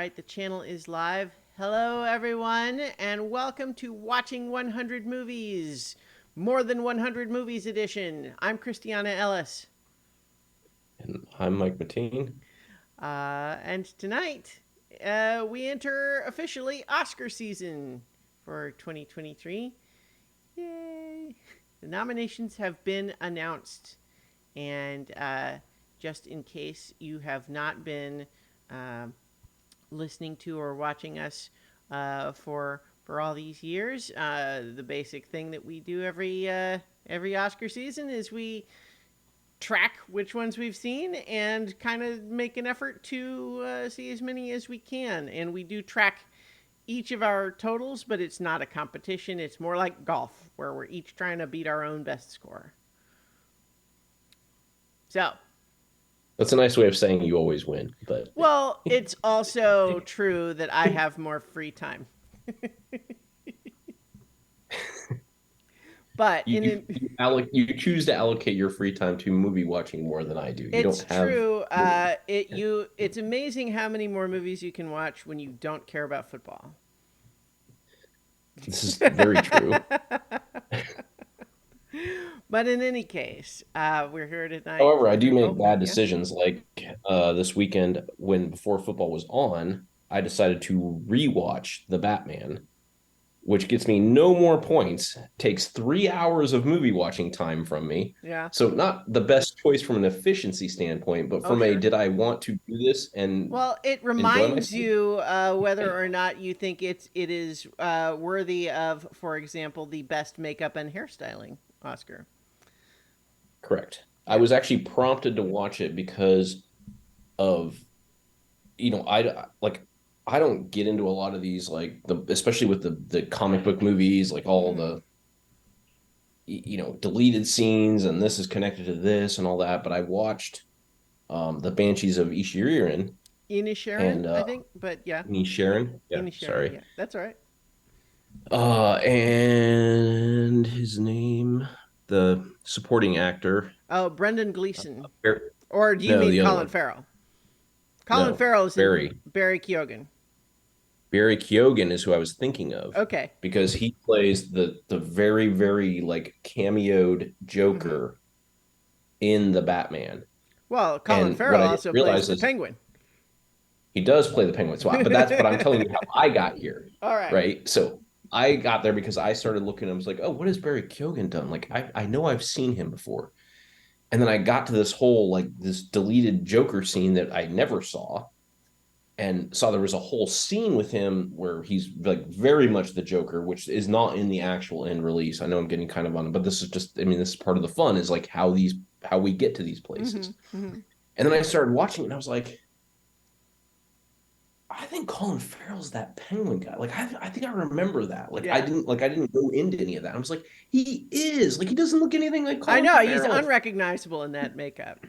right, the channel is live. Hello, everyone, and welcome to Watching 100 Movies, More Than 100 Movies Edition. I'm Christiana Ellis. And I'm Mike Mateen. And tonight, we enter officially Oscar season for 2023. Yay! The nominations have been announced. And just in case you have not been uh, listening to or watching us for all these years, the basic thing that we do every Oscar season is we track which ones we've seen and kind of make an effort to see as many as we can. And we do track each of our totals, but it's not a competition. It's more like golf, where we're each trying to beat our own best score. So, That's a nice way of saying you always win, but well, it's also true that I have more free time. But you you choose to allocate your free time to movie watching more than I do. You it's don't have true. It's amazing how many more movies you can watch when you don't care about football. This is very true. But in any case, we're here tonight However, I do oh make bad yeah. decisions. Like this weekend, when before football was on, I decided to rewatch The Batman, which gets me no more points, takes 3 hours of movie watching time from me. Yeah. So not the best choice from an efficiency standpoint, but Oh from a sure. did I want to do this and Well, it enjoy reminds myself? you whether or not you think it is worthy of, for example, the best makeup and hairstyling Oscar. Correct. I Yeah. was actually prompted to watch it because of, I don't get into a lot of these like especially with the comic book movies, like all Mm-hmm. the deleted scenes and this is connected to this and all that. But I watched the Banshees of Inisherin Inisherin, and I think, but yeah, Inisherin. Yeah, Inisherin. sorry. Yeah, that's all right. And his name, the supporting actor. Oh, Brendan Gleeson. Bar- Or do you no, mean the other Colin one. Farrell? Colin No, Farrell is in Barry. Barry Keoghan. Barry Keoghan is who I was thinking of Okay. because he plays the very very like cameoed Mm-hmm. Joker in the Batman. Well, Colin And what Farrell I didn't also plays realize the is Penguin. he does play the Penguin. But that's but I'm telling you how I got here, All right. right? So I got there because I started looking. I was like, oh, what has Barry Keoghan done? Like I know I've seen him before, and then I got to this whole like this deleted Joker scene that I never saw, and saw there was a whole scene with him where he's like very much the Joker, which is not in the actual end release. I know I'm getting kind of on it, but this is just, I mean, this is part of the fun is like how we get to these Mm-hmm. places. Mm-hmm. And then I started watching it and I was like, I think Colin Farrell's that Penguin guy. Like I think I remember that. Yeah. I didn't go into any of that. I was like, he is like he doesn't look anything like I Colin know he's Farrell. unrecognizable in that makeup.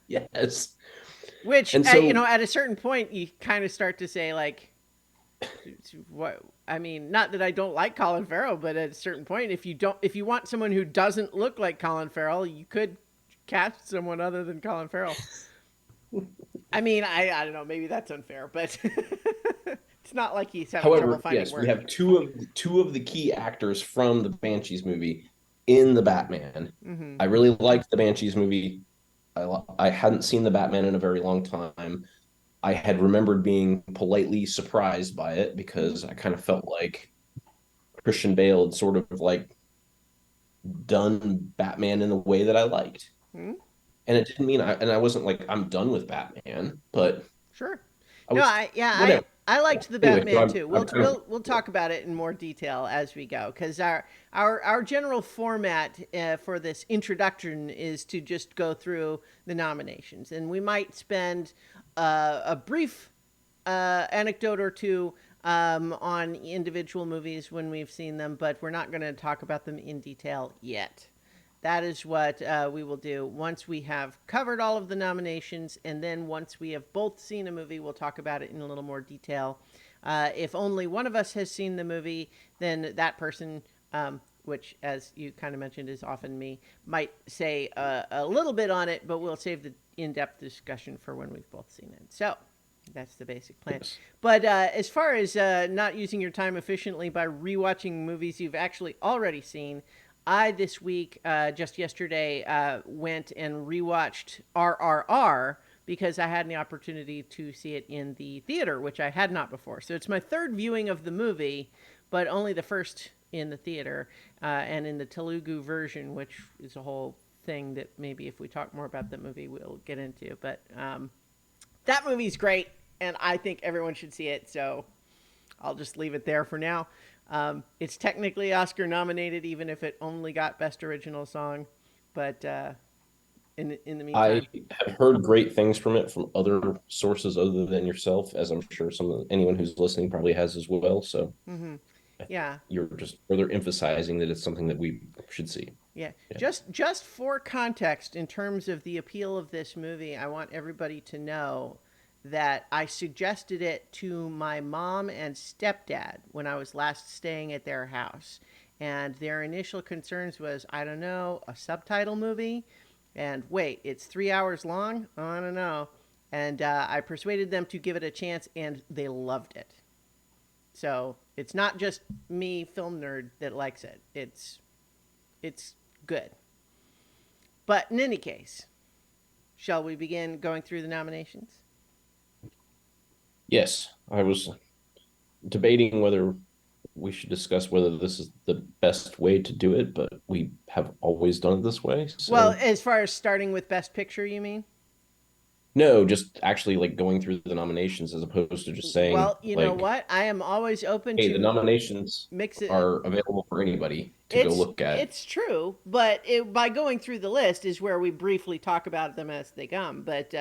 Yes. Which, And so at a certain point, you kind of start to say, like, what? I mean, not that I don't like Colin Farrell, but at a certain point, if you want someone who doesn't look like Colin Farrell, you could cast someone other than Colin Farrell. I mean, I don't know, maybe that's unfair, but it's not like he's having trouble however, finding yes, we work. have two of the key actors from the Banshees movie in the Batman. Mm-hmm. I really liked the Banshees movie. I hadn't seen the Batman in a very long time. I had remembered being politely surprised by it Mm-hmm. because I kind of felt like Christian Bale had sort of like done Batman in the way that I liked. Mm-hmm. And it didn't mean I wasn't like I'm done with Batman, but Sure. I No, was I yeah, I whatever. I Yeah. liked the Anyway, so Batman too. I'm kind of We'll yeah. talk about it in more detail as we go because our general format for this introduction is to just go through the nominations, and we might spend a brief anecdote or two on individual movies when we've seen them, but we're not going to talk about them in detail yet. That is what we will do once we have covered all of the nominations, and then once we have both seen a movie, we'll talk about it in a little more detail. If only one of us has seen the movie, then that person, which, as you kind of mentioned, is often me, might say a little bit on it, but we'll save the in depth discussion for when we've both seen it. So, That's the basic plan. Yes. But as far as not using your time efficiently by rewatching movies you've actually already seen, I this week, just yesterday, went and rewatched RRR because I had the opportunity to see it in the theater, which I had not before. So it's my third viewing of the movie, but only the first in the theater and in the Telugu version, which is a whole thing that maybe if we talk more about that movie, we'll get into. But that movie's great, and I think everyone should see it. So I'll just leave it there for now. It's technically Oscar nominated, even if it only got Best Original Song. But in the I meantime, have heard great things from it from other sources other than yourself, as I'm sure anyone who's listening probably has as well. So mm-hmm. Yeah, you're just further emphasizing that it's something that we should see. yeah. Yeah. Just for context, in terms of the appeal of this movie, I want everybody to know that I suggested it to my mom and stepdad when I was last staying at their house. And their initial concerns was, I don't know, a subtitle movie? And wait, it's 3 hours long? I don't know. And I persuaded them to give it a chance, and they loved it. So it's not just me, film nerd, that likes it. It's good. But in any case, shall we begin going through the nominations? Yes, I was debating whether we should discuss whether this is the best way to do it, but we have always done it this way. Well, So as far as starting with Best Picture, you mean? no, just actually like going through the nominations as opposed to just saying Well, you know like, what? I am always open hey, the to nominations mix it. are available for anybody to go look at. It's true, but by going through the list is where we briefly talk about them as they come. But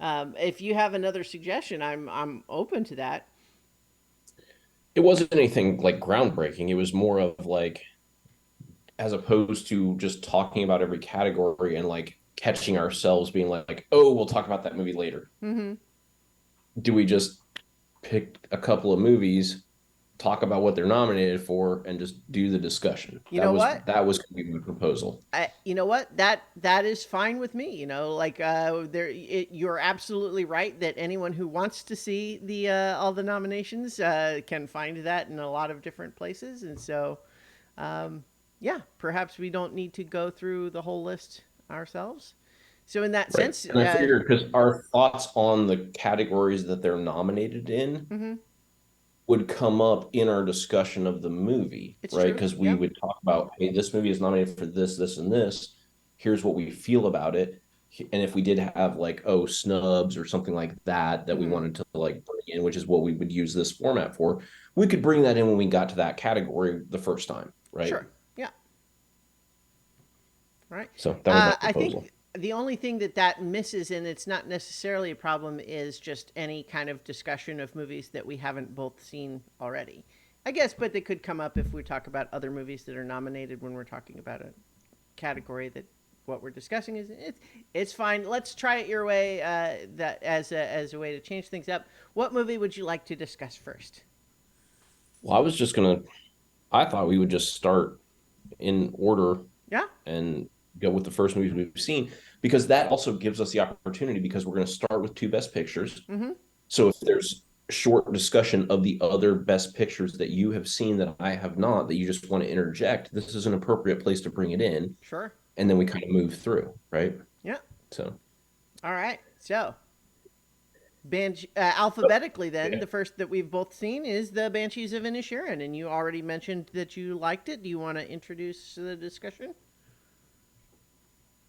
if you have another suggestion, I'm open to that. It wasn't anything like groundbreaking. It was more of like, as opposed to just talking about every category and like catching ourselves being like, oh, we'll talk about that movie later. Mm-hmm. Do we just pick a couple of movies, talk about what they're nominated for, and just do the discussion? You That know was what? that was going to be my proposal. You know what? That is fine with me. You know, like you're absolutely right that anyone who wants to see the all the nominations can find that in a lot of different places, and so yeah, perhaps we don't need to go through the whole list ourselves. So in that Right. sense, And I figured because our thoughts on the categories that they're nominated in mm-hmm, would come up in our discussion of the movie, it's right? true. Because we Yep. would talk about, hey, this movie is nominated for this, this, and this. Here's what we feel about it. And if we did have like, oh, snubs or something like that that we Mm-hmm. wanted to like bring in, which is what we would use this format for, we could bring that in when we got to that category the first time, right? Sure. Yeah. Right. So that was my I proposal. think the only thing that misses, and it's not necessarily a problem, is just any kind of discussion of movies that we haven't both seen already. I guess, but they could come up if we talk about other movies that are nominated when we're talking about a category that what we're discussing is it's fine. Let's try it your way. That as a way to change things up. What movie would you like to discuss first? Well, I thought we would just start in order Yeah. and go with the first movies we've seen because that also gives us the opportunity because we're going to start with two best pictures. Mm-hmm. So if there's short discussion of the other best pictures that you have seen that I have not that you just want to interject, this is an appropriate place to bring it in Sure. and then we kind of move through, right? Yeah. So All right. So alphabetically, then yeah. the first that we've both seen is the Banshees of Inisherin, and you already mentioned that you liked it. Do you want to introduce the discussion?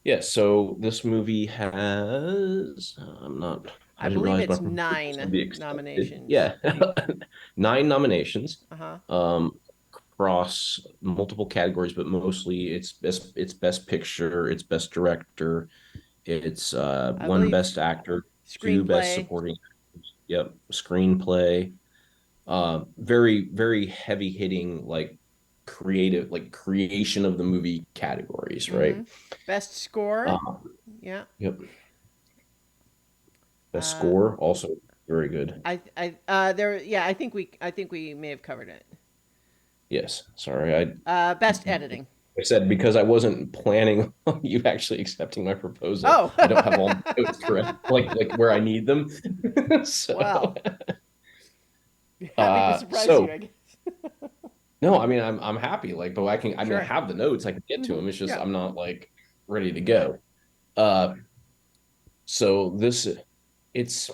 Yeah, so this movie has I'm not I I didn't believe realize my it's proposal was going to nine be accepted. nominations. Yeah. 9 nominations. Uh huh. Across multiple categories, but mostly it's best picture, it's best director, it's I one believe best actor, two best screenplay. supporting actors. Yep, screenplay. Very very heavy hitting like creative like creation of the movie categories, Mm-hmm. right? Best score. Uh, Yeah. yep. Best Uh, score also very good. there. Yeah, I think we may have covered it. Yes, sorry, I Best editing. I said because I wasn't planning on you actually accepting my proposal. Oh, I don't have all my notes correct, like where I need them. So, well, happy to uh, surprise you, so I guess. no, I mean I'm happy. Like, but I mean I Sure. have the notes. I can get to them. It's just Yeah. I'm not like ready to go. Uh, so it's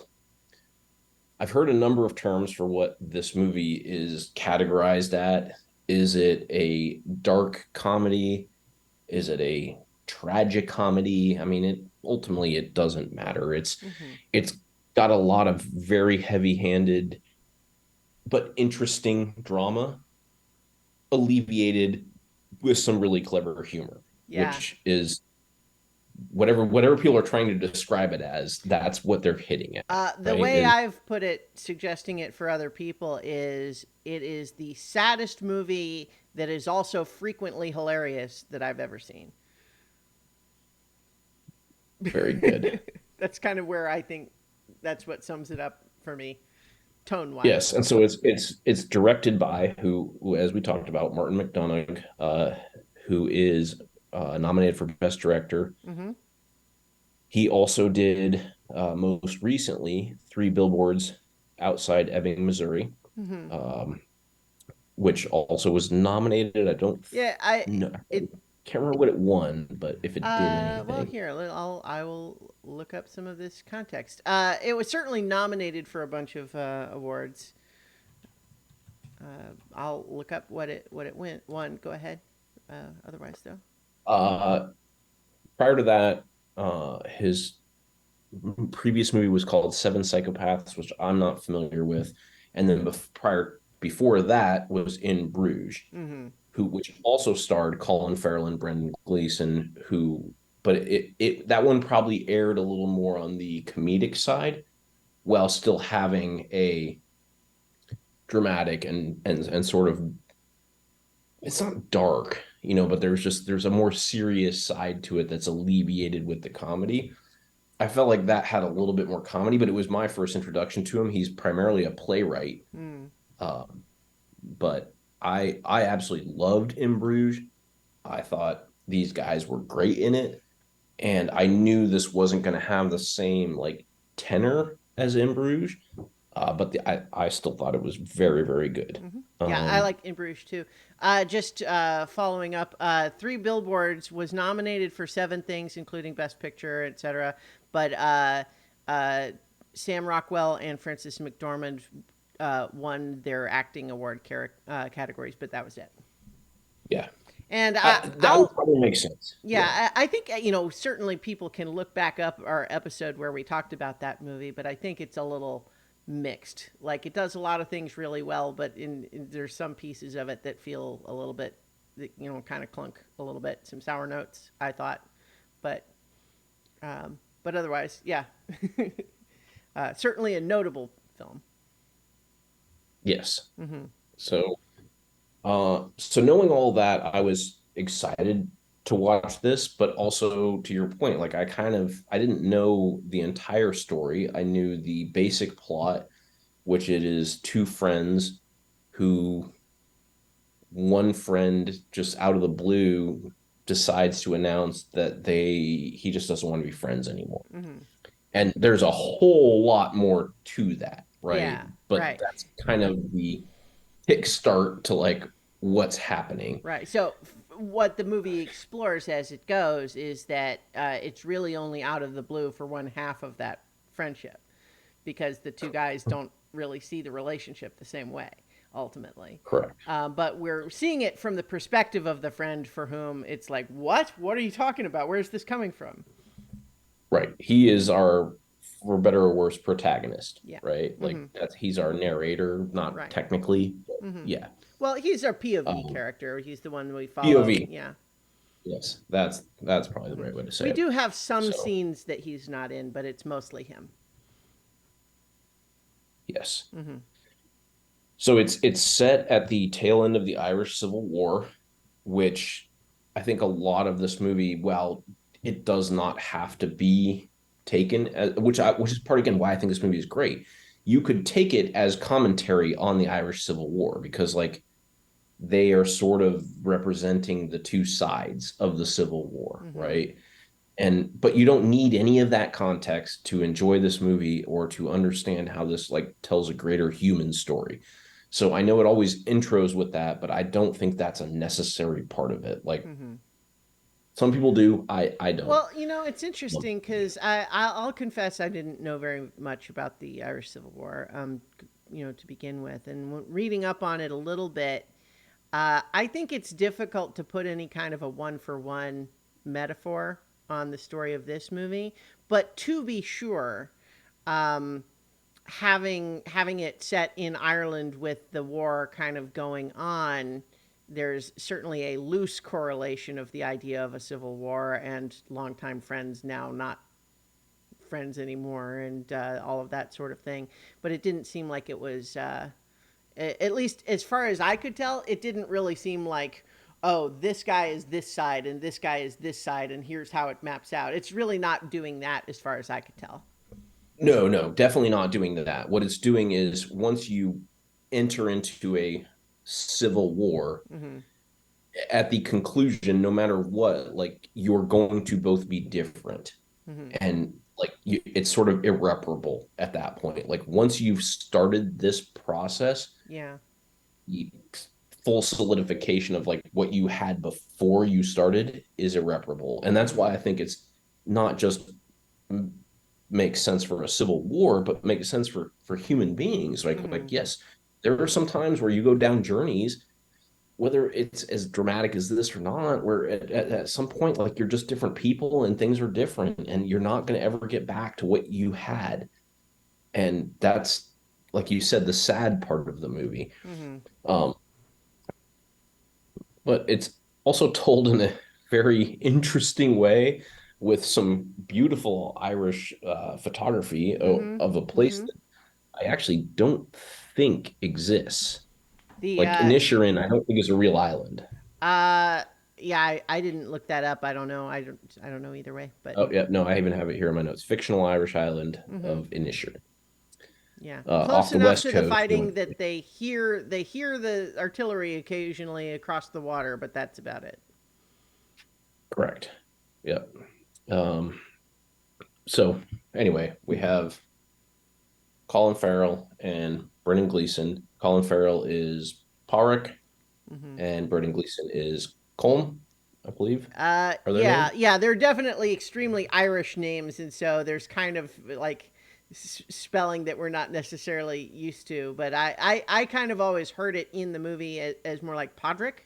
I've heard a number of terms for what this movie is categorized at. Is it a dark comedy? Is it a tragic comedy? I mean, it doesn't matter. Hmm. It's got a lot of very heavy-handed but interesting drama, alleviated with some really clever humor, Yeah. which is whatever people are trying to describe it as, that's what they're hitting at, The right? way Is I've put it, suggesting it for other people, is it is the saddest movie that is also frequently hilarious that I've ever seen. very good. That's kind of where I think that's what sums it up for me, tone Yes, wise. and so it's directed by who as we talked about, Martin McDonagh, who is nominated for Best Director. Hmm. He also did most recently Three Billboards Outside Ebbing, Missouri, Hmm. um, which also was nominated. I don't Yeah, know, it can't remember what it won, but if it did well, anything, here I will look up some of this context. It was certainly nominated for a bunch of awards. I'll look up what it won. Go ahead. Otherwise, though. uh, prior to that, his previous movie was called Seven Psychopaths, which I'm not familiar with, and then before that was In Bruges, Mm-hmm. which also starred Colin Farrell and Brendan Gleeson, but it that one probably aired a little more on the comedic side while still having a dramatic and sort of, it's not dark, but there's a more serious side to it that's alleviated with the comedy. I felt like that had a little bit more comedy, but it was my first introduction to him. He's primarily a playwright, Mm. um, but I absolutely loved In Bruges. I thought these guys were great in it, and I knew this wasn't going to have the same like tenor as In Bruges, but I still thought it was very very good. Hmm. Yeah, I Um, like In Bruges too. Just following up, Three Billboards was nominated for seven things, including Best Picture, etc. But uh, Sam Rockwell and Frances McDormand won their acting award categories, but that was it. yeah, And that would I'll probably make sense. Yeah, Yeah, I think certainly people can look back up our episode where we talked about that movie, but I think it's a little mixed. Like it does a lot of things really well, but there's some pieces of it that feel a little bit, kind of clunk a little bit. Some sour notes, I thought, but but otherwise, yeah, certainly a notable film. yes. Hmm. So knowing all that, I was excited to watch this, but also to your point, like I didn't know the entire story. I knew the basic plot, which it is two friends who one friend just out of the blue decides to announce that he just doesn't want to be friends anymore. Hmm. And there's a whole lot more to that, right? Yeah, But right. that's kind of the kickstart to like what's happening. Right. So, what the movie explores as it goes is that it's really only out of the blue for one half of that friendship because the two guys don't really see the relationship the same way, ultimately. Correct. But we're seeing it from the perspective of the friend for whom it's like, what? What are you talking about? Where's this coming from? Right. He is our, for better or worse, protagonist, Yeah. right? Like Hmm. he's our narrator, not Right. technically, but Hmm. yeah. Well, he's our POV Um, character. He's the one we follow. POV. Yeah. Yes, that's probably the Hmm. right way to say We it. do have some So scenes that he's not in, but it's mostly him. yes. Hmm. So it's set at the tail end of the Irish Civil War, which I think a lot of this movie, well, it does not have to be taken as, which is part again why I think this movie is great. You could take it as commentary on the Irish Civil War because like they are sort of representing the two sides of the Civil War, Mm-hmm. right? And but you don't need any of that context to enjoy this movie or to understand how this like tells a greater human story. So I know it always intros with that, but I don't think that's a necessary part of it. Like Mm-hmm. some people do, I don't. Well, it's interesting because I'll confess I didn't know very much about the Irish Civil War, to begin with, and reading up on it a little bit, I think it's difficult to put any kind of a one for one metaphor on the story of this movie. But to be sure, um, having it set in Ireland with the war kind of going on, there's certainly a loose correlation of the idea of a civil war and longtime friends now not friends anymore, and all of that sort of thing. But it didn't seem like it was, at least as far as I could tell, it didn't really seem like, oh, this guy is this side and this guy is this side, and here's how it maps out. It's really not doing that as far as I could tell. No, no, definitely not doing that. What it's doing is once you enter into a civil war, Mm-hmm. at the conclusion, no matter what, like you're going to both be different. Mm-hmm. And like it's sort of irreparable at that point. Like once you've started this process, Yeah. the full solidification of like what you had before you started is irreparable. And that's Mm-hmm. why I think it's not just makes sense for a civil war, but makes sense for human beings. Mm-hmm. Like yes, there are some times where you go down journeys, whether it's as dramatic as this or not, where at some point, like you're just different people and things are different, and you're not going to ever get back to what you had. And that's, like you said, the sad part of the movie. Mm-hmm. Um, but it's also told in a very interesting way with some beautiful Irish photography Mm-hmm. of a place Mm-hmm. that I actually don't think exists. The Like Inisherin, I don't think is a real island. uh yeah, I didn't look that up. I don't know. I don't know either way, but Oh, yeah, no, I even have it here in my notes. Fictional Irish island mm-hmm. of Inisherin, Yeah. off Close the enough west to the coast. fighting that they hear the artillery occasionally across the water, but that's about it. Correct. Yep. Um, so anyway, we have Colin Farrell and Brendan Gleeson. Colin Farrell is Porrick, Mm-hmm. and Brendan Gleeson is Colm, I believe, are their Yeah, names. yeah, they're definitely extremely Irish names, and so there's kind of like spelling that we're not necessarily used to. But I kind of always heard it in the movie as more like Podrick,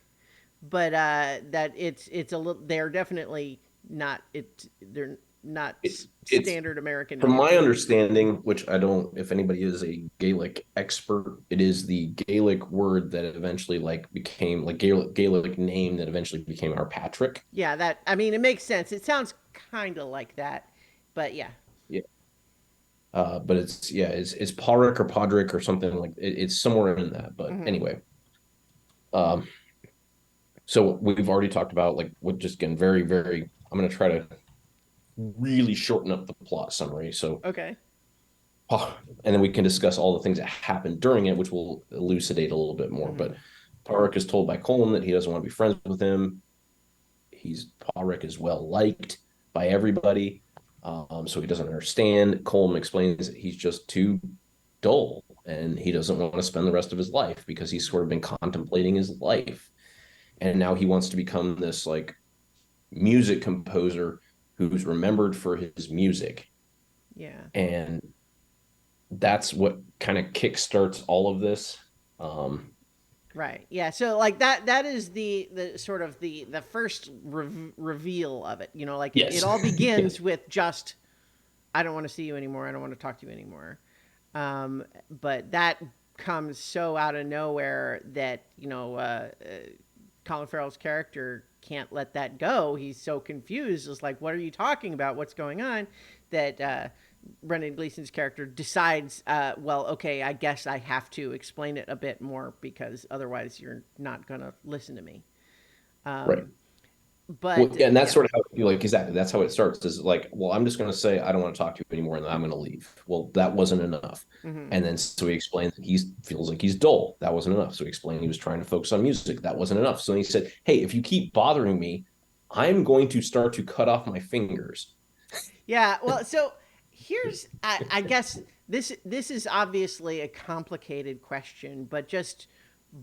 but that it's a little. They're definitely not it. They're not It's standard American from my names. understanding, which I don't, if anybody is a Gaelic expert, it is the Gaelic word that eventually like became like Gaelic name that eventually became our Patrick. Yeah, that I mean it makes sense. It sounds kind of like that, but yeah. Yeah. But it's yeah, it's Padraig or Podrick or something like it's somewhere in that. But Hmm. anyway, um, so we've already talked about like what just getting very, very. I'm gonna try to really shorten up the plot summary. So, Okay. and then we can discuss all the things that happened during it, which will elucidate a little bit more. Hmm. But Padraig is told by Colm that he doesn't want to be friends with him. Padraig is well liked by everybody. So he doesn't understand. Colm explains that he's just too dull and he doesn't want to spend the rest of his life because he's sort of been contemplating his life. And now he wants to become this like music composer who's remembered for his music. Yeah. And that's what kind of kickstarts all of this. Um, Right. Yeah. So like that is the sort of the first reveal of it. Like it yes. all Yeah. begins with just I don't want to see you anymore. I don't want to talk to you anymore. But that comes so out of nowhere that Colin Farrell's character can't let that go. He's so confused. It's like, what are you talking about? What's going on? That Brendan Gleeson's character decides, well, okay, I guess I have to explain it a bit more because otherwise you're not going to listen to me. Right. Um, But Well, yeah, and that's yeah. sort of how you like exactly. That's how it starts. Is like, well, I'm just going to say I don't want to talk to you anymore, and I'm going to leave. Well, that wasn't enough. Hmm. And then so he explained that he feels like he's dull. That wasn't enough. So he explained he was trying to focus on music. That wasn't enough. So he said, "Hey, if you keep bothering me, I'm going to start to cut off my fingers." Yeah, well, so here's I guess this is obviously a complicated question, but just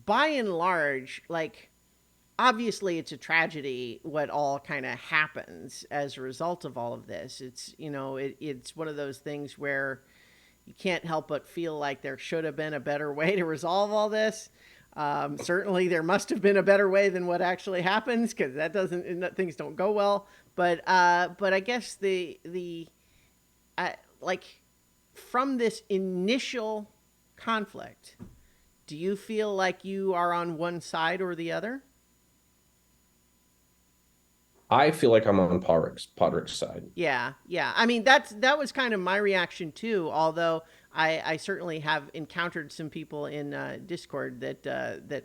by and large, like obviously it's a tragedy what all kind of happens as a result of all of this. It's it's one of those things where you can't help but feel like there should have been a better way to resolve all this. Certainly, there must have been a better way than what actually happens because that doesn't things don't go well. But I guess like from this initial conflict, do you feel like you are on one side or the other? I feel like I'm on Podrick's side. Yeah, yeah. I mean, that was kind of my reaction too. Although I certainly have encountered some people in Discord that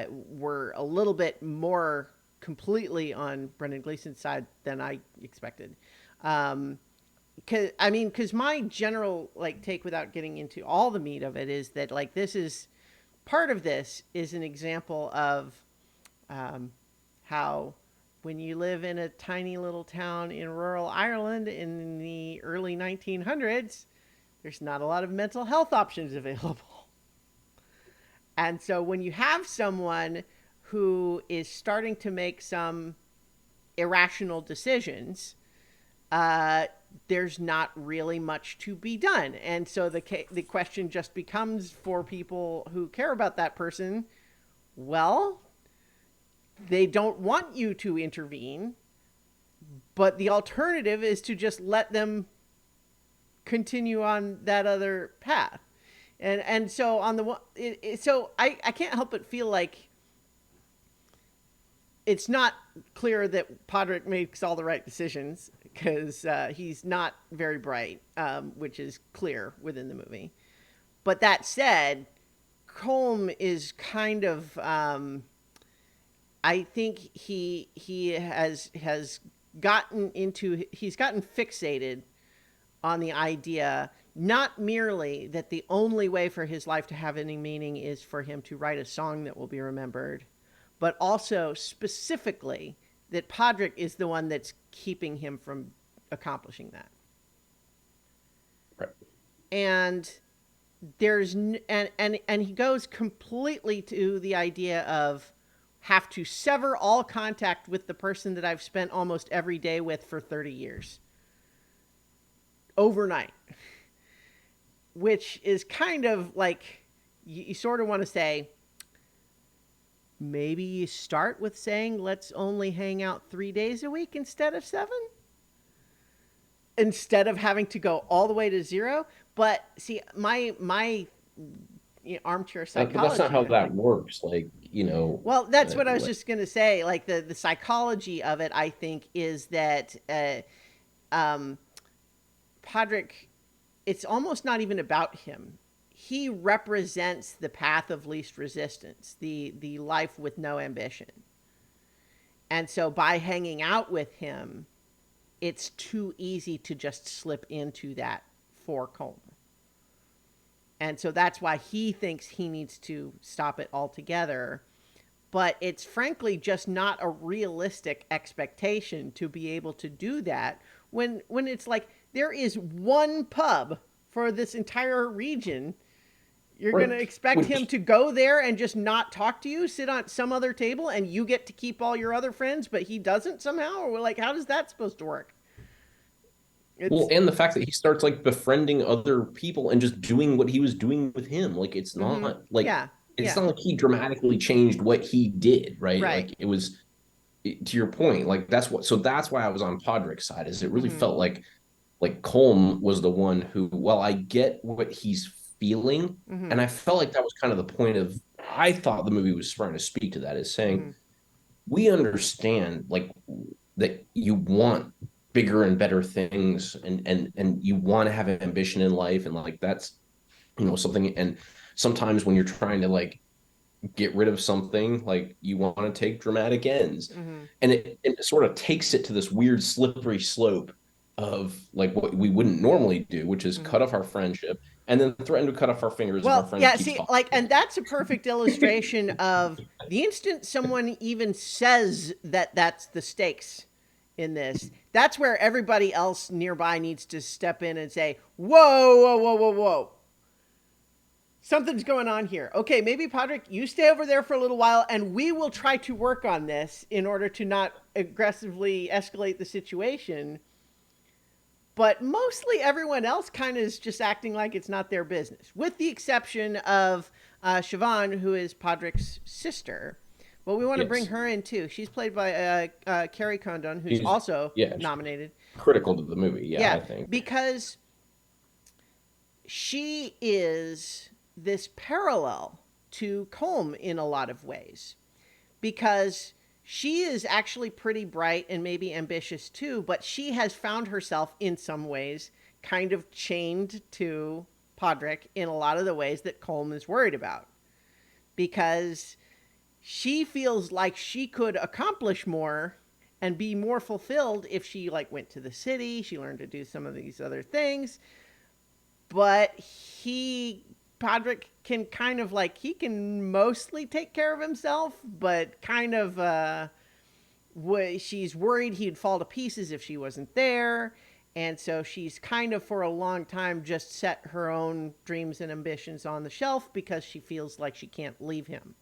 were a little bit more completely on Brendan Gleeson's side than I expected. Cause my general like take, without getting into all the meat of it, is that like this is part of this is an example of how when you live in a tiny little town in rural Ireland in the early 1900s, there's not a lot of mental health options available. And so when you have someone who is starting to make some irrational decisions, uh, there's not really much to be done. And so the question just becomes for people who care about that person, well, they don't want you to intervene, but the alternative is to just let them continue on that other path. And so on the one, so I can't help but feel like it's not clear that Podrick makes all the right decisions because he's not very bright, which is clear within the movie. But that said, Colm is kind of I think he has he's gotten fixated on the idea not merely that the only way for his life to have any meaning is for him to write a song that will be remembered, but also specifically that Podrick is the one that's keeping him from accomplishing that. Right. And and he goes completely to the idea of have to sever all contact with the person that I've spent almost every day with for 30 years overnight, which is kind of like you sort of want to say maybe you start with saying let's only hang out 3 days a week instead of seven, instead of having to go all the way to zero. But see, my armchair But that's not psychology how of it. that works. Well, that's what I was Like just going to say. Like the psychology of it, I think, is that um, Podrick, it's almost not even about him. He represents the path of least resistance, the life with no ambition. And so by hanging out with him, it's too easy to just slip into that for Colm. And so that's why he thinks he needs to stop it altogether. But it's frankly just not a realistic expectation to be able to do that when it's like there is one pub for this entire region. You're going to right. expect him Which to go there and just not talk to you, sit on some other table, and you get to keep all your other friends, but he doesn't somehow? Or like, how does that supposed to work? Well, It's, and the fact that he starts like befriending other people and just doing what he was doing with him, like mm-hmm. Yeah, it's yeah, not like he dramatically changed what he did, right? right. Like it was to your point, like that's why I was on Podrick's side, is it really Mm-hmm. felt like Colm was the one who, well, I get what he's feeling, Mm-hmm. and I felt like that was kind of the point of I thought the movie was trying to speak to that, is saying Mm-hmm. we understand like that you want bigger and better things and you want to have ambition in life and like that's something and sometimes when you're trying to like get rid of something, like you want to take dramatic ends. Mm-hmm. And it sort of takes it to this weird slippery slope of like what we wouldn't normally do, which is Mm-hmm. cut off our friendship and then threaten to cut off our fingers if our Well, friend yeah, keeps see, talking like, to and that's a perfect illustration of the instant someone even says that that's the stakes in this, that's where everybody else nearby needs to step in and say, whoa, whoa, whoa, whoa, whoa. Something's going on here. Okay, maybe Podrick, you stay over there for a little while and we will try to work on this in order to not aggressively escalate the situation. But mostly everyone else kind of is just acting like it's not their business, with the exception of Siobhan, who is Podrick's sister. But we want to bring Yes. her in too. She's played by Carrie Condon, who's She's also yeah, she's nominated. critical to the movie, yeah, Yeah, I think. because she is this parallel to Colm in a lot of ways. Because she is actually pretty bright and maybe ambitious too, but she has found herself in some ways kind of chained to Podrick in a lot of the ways that Colm is worried about. Because she feels like she could accomplish more and be more fulfilled if she like went to the city, she learned to do some of these other things, but Podrick can kind of like he can mostly take care of himself, but kind of she's worried he'd fall to pieces if she wasn't there, and so she's kind of for a long time just set her own dreams and ambitions on the shelf because she feels like she can't leave him.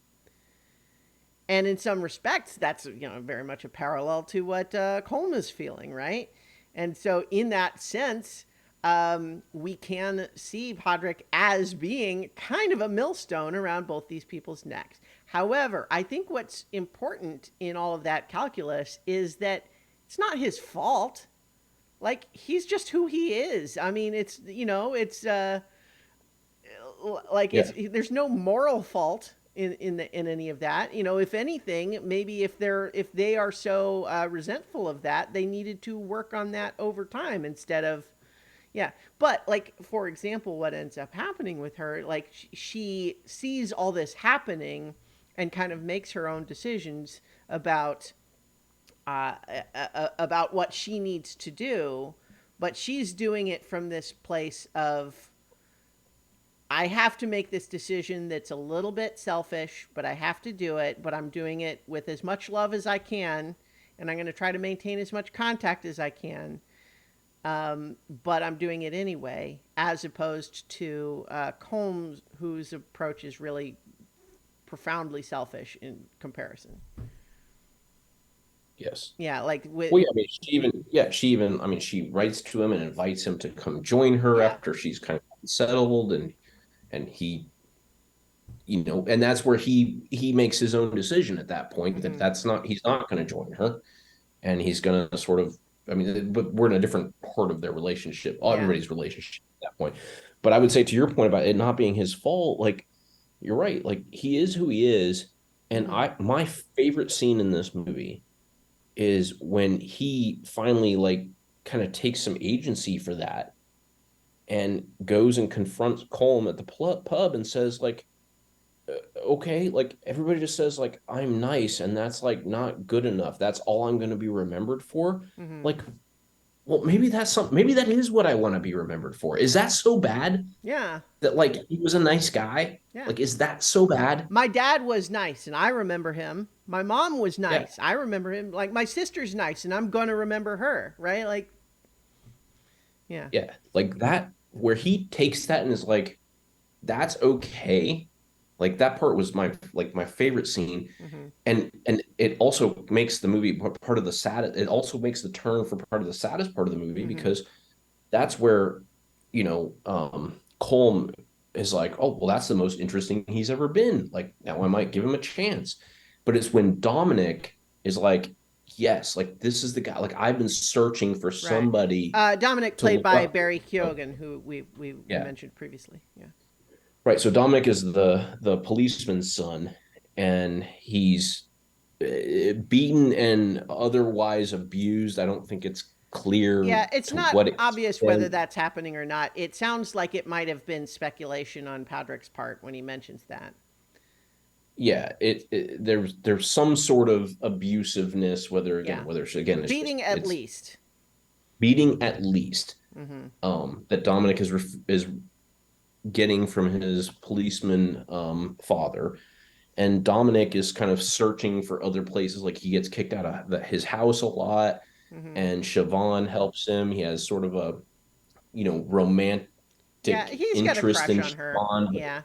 And in some respects, that's very much a parallel to what Colm is feeling, right? And so, in that sense, we can see Podrick as being kind of a millstone around both these people's necks. However, I think what's important in all of that calculus is that it's not his fault. Like, he's just who he is. I mean, it's like Yeah. there's no moral fault in any of that. If anything, maybe if they are so resentful of that, they needed to work on that over time instead of yeah. But like for example, what ends up happening with her, like she sees all this happening and kind of makes her own decisions uh, about what she needs to do, but she's doing it from this place of I have to make this decision that's a little bit selfish, but I have to do it, but I'm doing it with as much love as I can, and I'm going to try to maintain as much contact as I can. But I'm doing it anyway, as opposed to Combs, whose approach is really profoundly selfish in comparison. Yes. Yeah, like with Well, yeah, I mean, I mean, she writes to him and invites him to come join her yeah. after she's kind of settled, and he, and that's where he makes his own decision at that point that Mm-hmm. he's not going to join her, and he's going to sort of, I mean, but we're in a different part of their relationship, Yeah. everybody's relationship at that point. But I would say to your point about it not being his fault, like you're right, like he is who he is, and Mm-hmm. my favorite scene in this movie is when he finally like kind of takes some agency for that and goes and confronts Colm at the pub and says like, okay, like everybody just says like I'm nice and that's like not good enough. That's all I'm going to be remembered for. Mm-hmm. Like, well, maybe that's something. Maybe that is what I want to be remembered for. Is that so bad Yeah. that like he was a nice guy? Yeah. Like, is that so bad? My dad was nice and I remember him. My mom was Yeah, nice. I remember him. Like my sister's nice and I'm going to remember her, right? Like yeah. yeah, like that where he takes that and is like, that's okay. Like that part was my favorite scene, Mm-hmm. and it also makes the movie part of the sad. It also makes the turn for part of the saddest part of the movie Mm-hmm. because that's where Colm is like, oh well, that's the most interesting he's ever been. Like now I might give him a chance, but it's when Dominic is like, yes, like this is the guy. Like I've been searching for Right. somebody Dominic to played look by up. Barry To. Keoghan, who we Yeah. mentioned previously. Yeah. Right. So Dominic is the policeman's son, and he's beaten and otherwise abused. I don't think it's clear Yeah, it's to not what obvious whether extent. that's happening or not. It sounds like it might have been speculation on Podrick's part when he mentions that. yeah, there's some sort of abusiveness, Yeah. whether it's again Beating at it's least. beating at least, Hmm. that Dominic is getting from his policeman father. And Dominic is kind of searching for other places. Like he gets kicked out of his house a lot, Hmm. and Siobhan helps him. He has sort of a, romantic Yeah, he's got a interest crush in on her. Siobhan, but Yeah.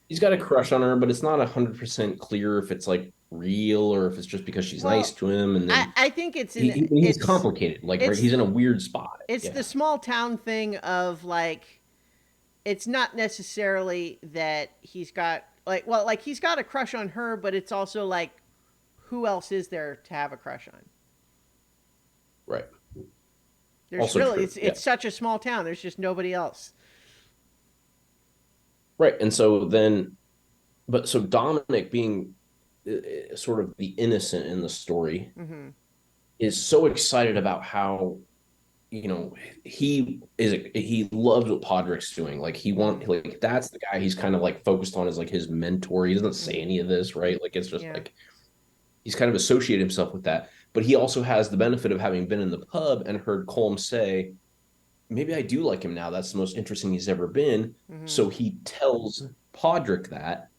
he's got a crush on her, but it's not 100% clear if it's like real or if it's just because she's nice Well, to him. And then I think he's complicated. Like, right, he's it's in a weird spot. it's the Yeah. small town thing of like it's not necessarily that he's got like he's got a crush on her, but it's also like who else is there to have a crush on? Right. There's Also really true. Yeah. it's such a small town. There's just nobody else. Right. And so then, but so Dominic being sort of the innocent in the story Hmm. is so excited about how, you know he loves what Podrick's doing. Like Hmm. like that's the guy he's kind of like focused on as like his mentor. He doesn't say Hmm. any of this, right? Like it's just Yeah. like he's kind of associated himself with that. But he also has the benefit of having been in the pub and heard Colm say, maybe I do like him now. That's the most interesting he's ever been. Hmm. So he tells Podrick that.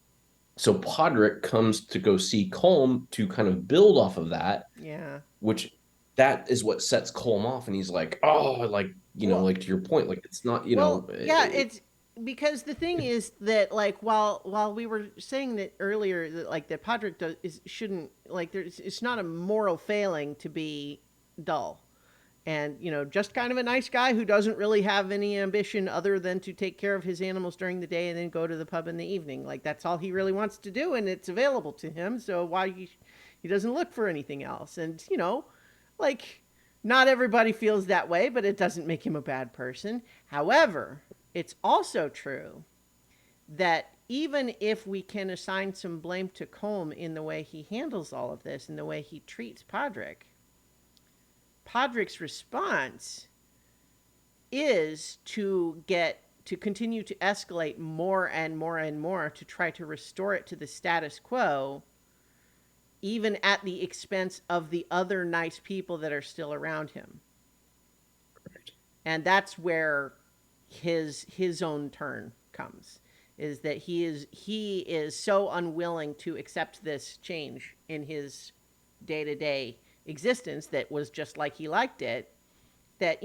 So Podrick comes to go see Colm to kind of build off of that, Yeah. which that is what sets Colm off. And he's like, oh, like, Well, like to your point, like it's not, yeah, it's because the thing is that like while we were saying that earlier that like that Podrick shouldn't like there's it's not a moral failing to be dull and just kind of a nice guy who doesn't really have any ambition other than to take care of his animals during the day and then go to the pub in the evening. Like that's all he really wants to do and it's available to him, so why he doesn't look for anything else. And like not everybody feels that way, but it doesn't make him a bad person. However, it's also true that even if we can assign some blame to Colm in the way he handles all of this and the way he treats Podrick's response is to continue to escalate more and more and more to try to restore it to the status quo, even at the expense of the other nice people that are still around him. And that's where his own turn comes, is that he is so unwilling to accept this change in his day-to-day existence that was just like he liked it, that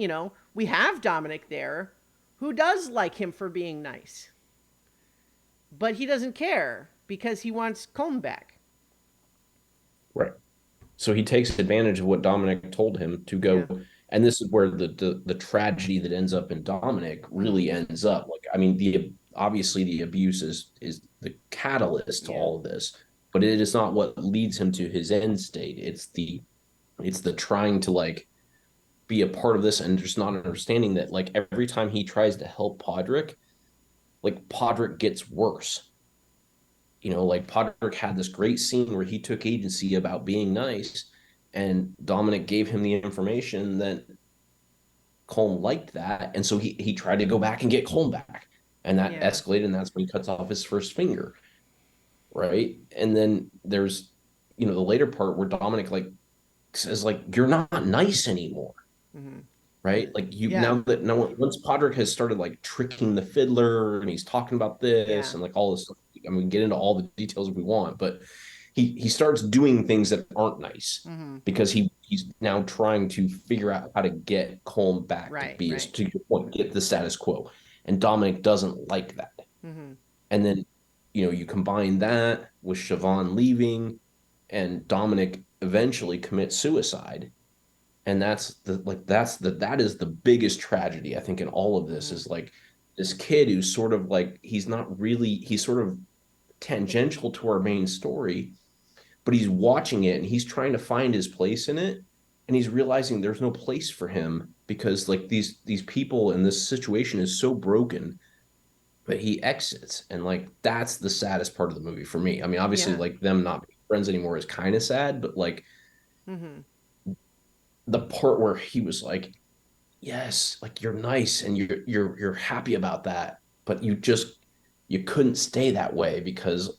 we have Dominic there who does like him for being nice, but he doesn't care because he wants Colm back. right. So he takes advantage of what Dominic told him to Yeah. go. And this is where the tragedy that ends up in Dominic Mm-hmm. really ends up. Like, I mean, the obviously the abuse is the catalyst to Yeah. all of this, but it is not what leads him to his end state. It's the trying to like be a part of this and just not understanding that like every time he tries to help Podrick, like Podrick gets worse. Like Podrick had this great scene where he took agency about being nice, and Dominic gave him the information that Colm liked that, and so he tried to go back and get Colm back, and that Yeah. escalated, and that's when he cuts off his first finger, right? And then there's the later part where Dominic like says like you're not nice anymore, Mm-hmm. right? Like you Yeah. now that no one once Podrick has started like tricking the fiddler and he's talking about this Yeah. and like all this stuff. I mean, get into all the details if we want, but he starts doing things that aren't nice Mm-hmm. because he's now trying to figure out how to get Colm back to Right. be as Right. to your point, get the status quo. And Dominic doesn't like that. Mm-hmm. And then you combine that with Siobhan leaving and Dominic eventually commits suicide, and that is the biggest tragedy I think in all of this Mm-hmm. is like this kid who's sort of like he's sort of tangential to our main story, but he's watching it and he's trying to find his place in it, and he's realizing there's no place for him because like these people in this situation is so broken that he exits. And like that's the saddest part of the movie for me. I mean, obviously Yeah. like them not being friends anymore is kind of sad, but like Mm-hmm. the part where he was like, yes, like you're nice and you're happy about that, but you couldn't stay that way because,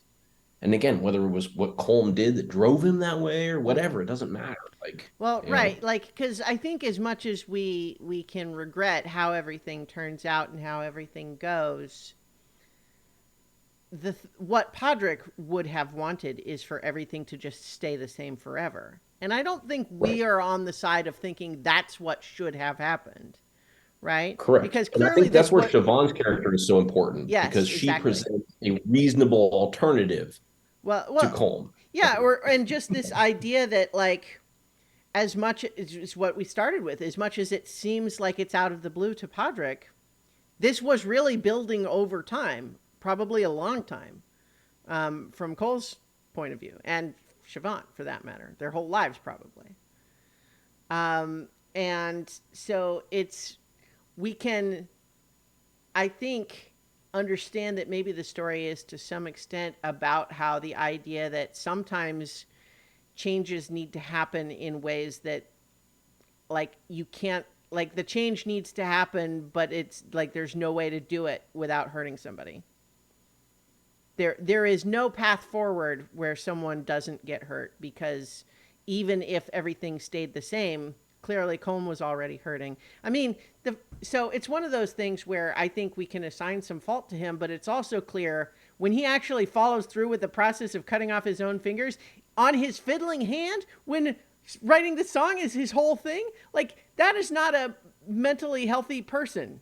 And again, whether it was what Colm did that drove him that way or Hmm. whatever, it doesn't matter. Like, Well, you know, right, like because I think as much as we can regret how everything turns out and how everything goes, what Podrick would have wanted is for everything to just stay the same forever. And I don't think right. we are on the side of thinking that's what should have happened, right? Correct. Because And I clearly think this that's where what Siobhan's character is so important yes, because she exactly. presents a reasonable alternative Well, to well, Colm. yeah, or and just this idea that like as much is what we started with, as much as it seems like it's out of the blue to Podrick, this was really building over time, probably a long time, from Cole's point of view, and Siobhan for that matter, their whole lives probably. And so it's we can, I think, understand that maybe the story is to some extent about how the idea that sometimes changes need to happen in ways that like you can't like the change needs to happen but it's like there's no way to do it without hurting somebody. There is no path forward where someone doesn't get hurt because even if everything stayed the same, clearly Colm was already hurting. I mean, so it's one of those things where I think we can assign some fault to him, but it's also clear when he actually follows through with the process of cutting off his own fingers on his fiddling hand when writing the song is his whole thing. Like that is not a mentally healthy person.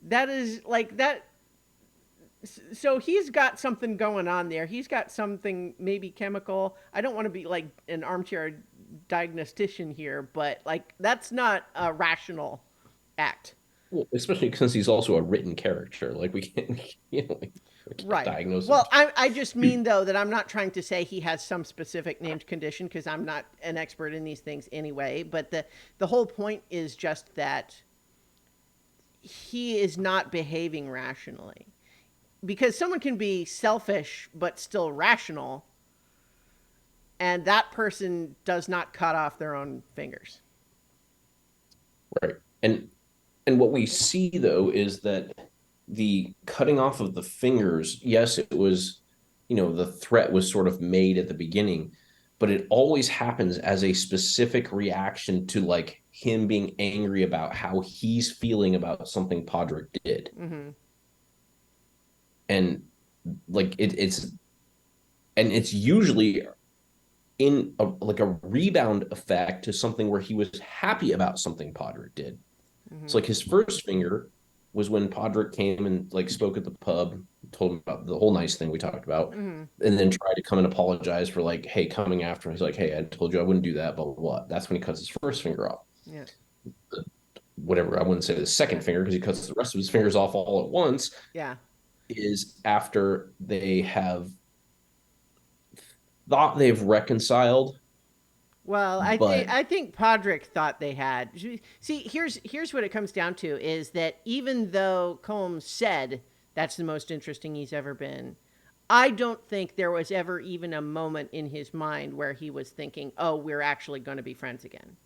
That is like that so he's got something going on there. He's got something maybe chemical. I don't want to be like an armchair diagnostician here, but like that's not a rational act. Well, especially since he's also a written character. Like we can't, like, we can't Right. diagnose him. Well, I just mean though that I'm not trying to say he has some specific named condition because I'm not an expert in these things anyway. But the whole point is just that he is not behaving rationally because someone can be selfish but still rational, and that person does not cut off their own fingers. Right. And what we see though is that the cutting off of the fingers, yes, it was, the threat was sort of made at the beginning, but it always happens as a specific reaction to like him being angry about how he's feeling about something Podrick did. Mm-hmm. And like it's usually in like a rebound effect to something where he was happy about something Podrick did. Mm-hmm. So like his first finger was when Podrick came and like spoke at the pub, told him about the whole nice thing we talked about, Mm-hmm. and then tried to come and apologize for like, hey, coming after him. He's like, hey, I told you I wouldn't do that, but what? That's when he cuts his first finger off. Yeah. Whatever, I wouldn't say the second Yeah. finger because he cuts the rest of his fingers off all at once, Yeah. is after they have thought they've reconciled, Well, but I think Podrick thought they had. See, here's what it comes down to is that even though Combs said that's the most interesting he's ever been, I don't think there was ever even a moment in his mind where he was thinking, "Oh, we're actually going to be friends again."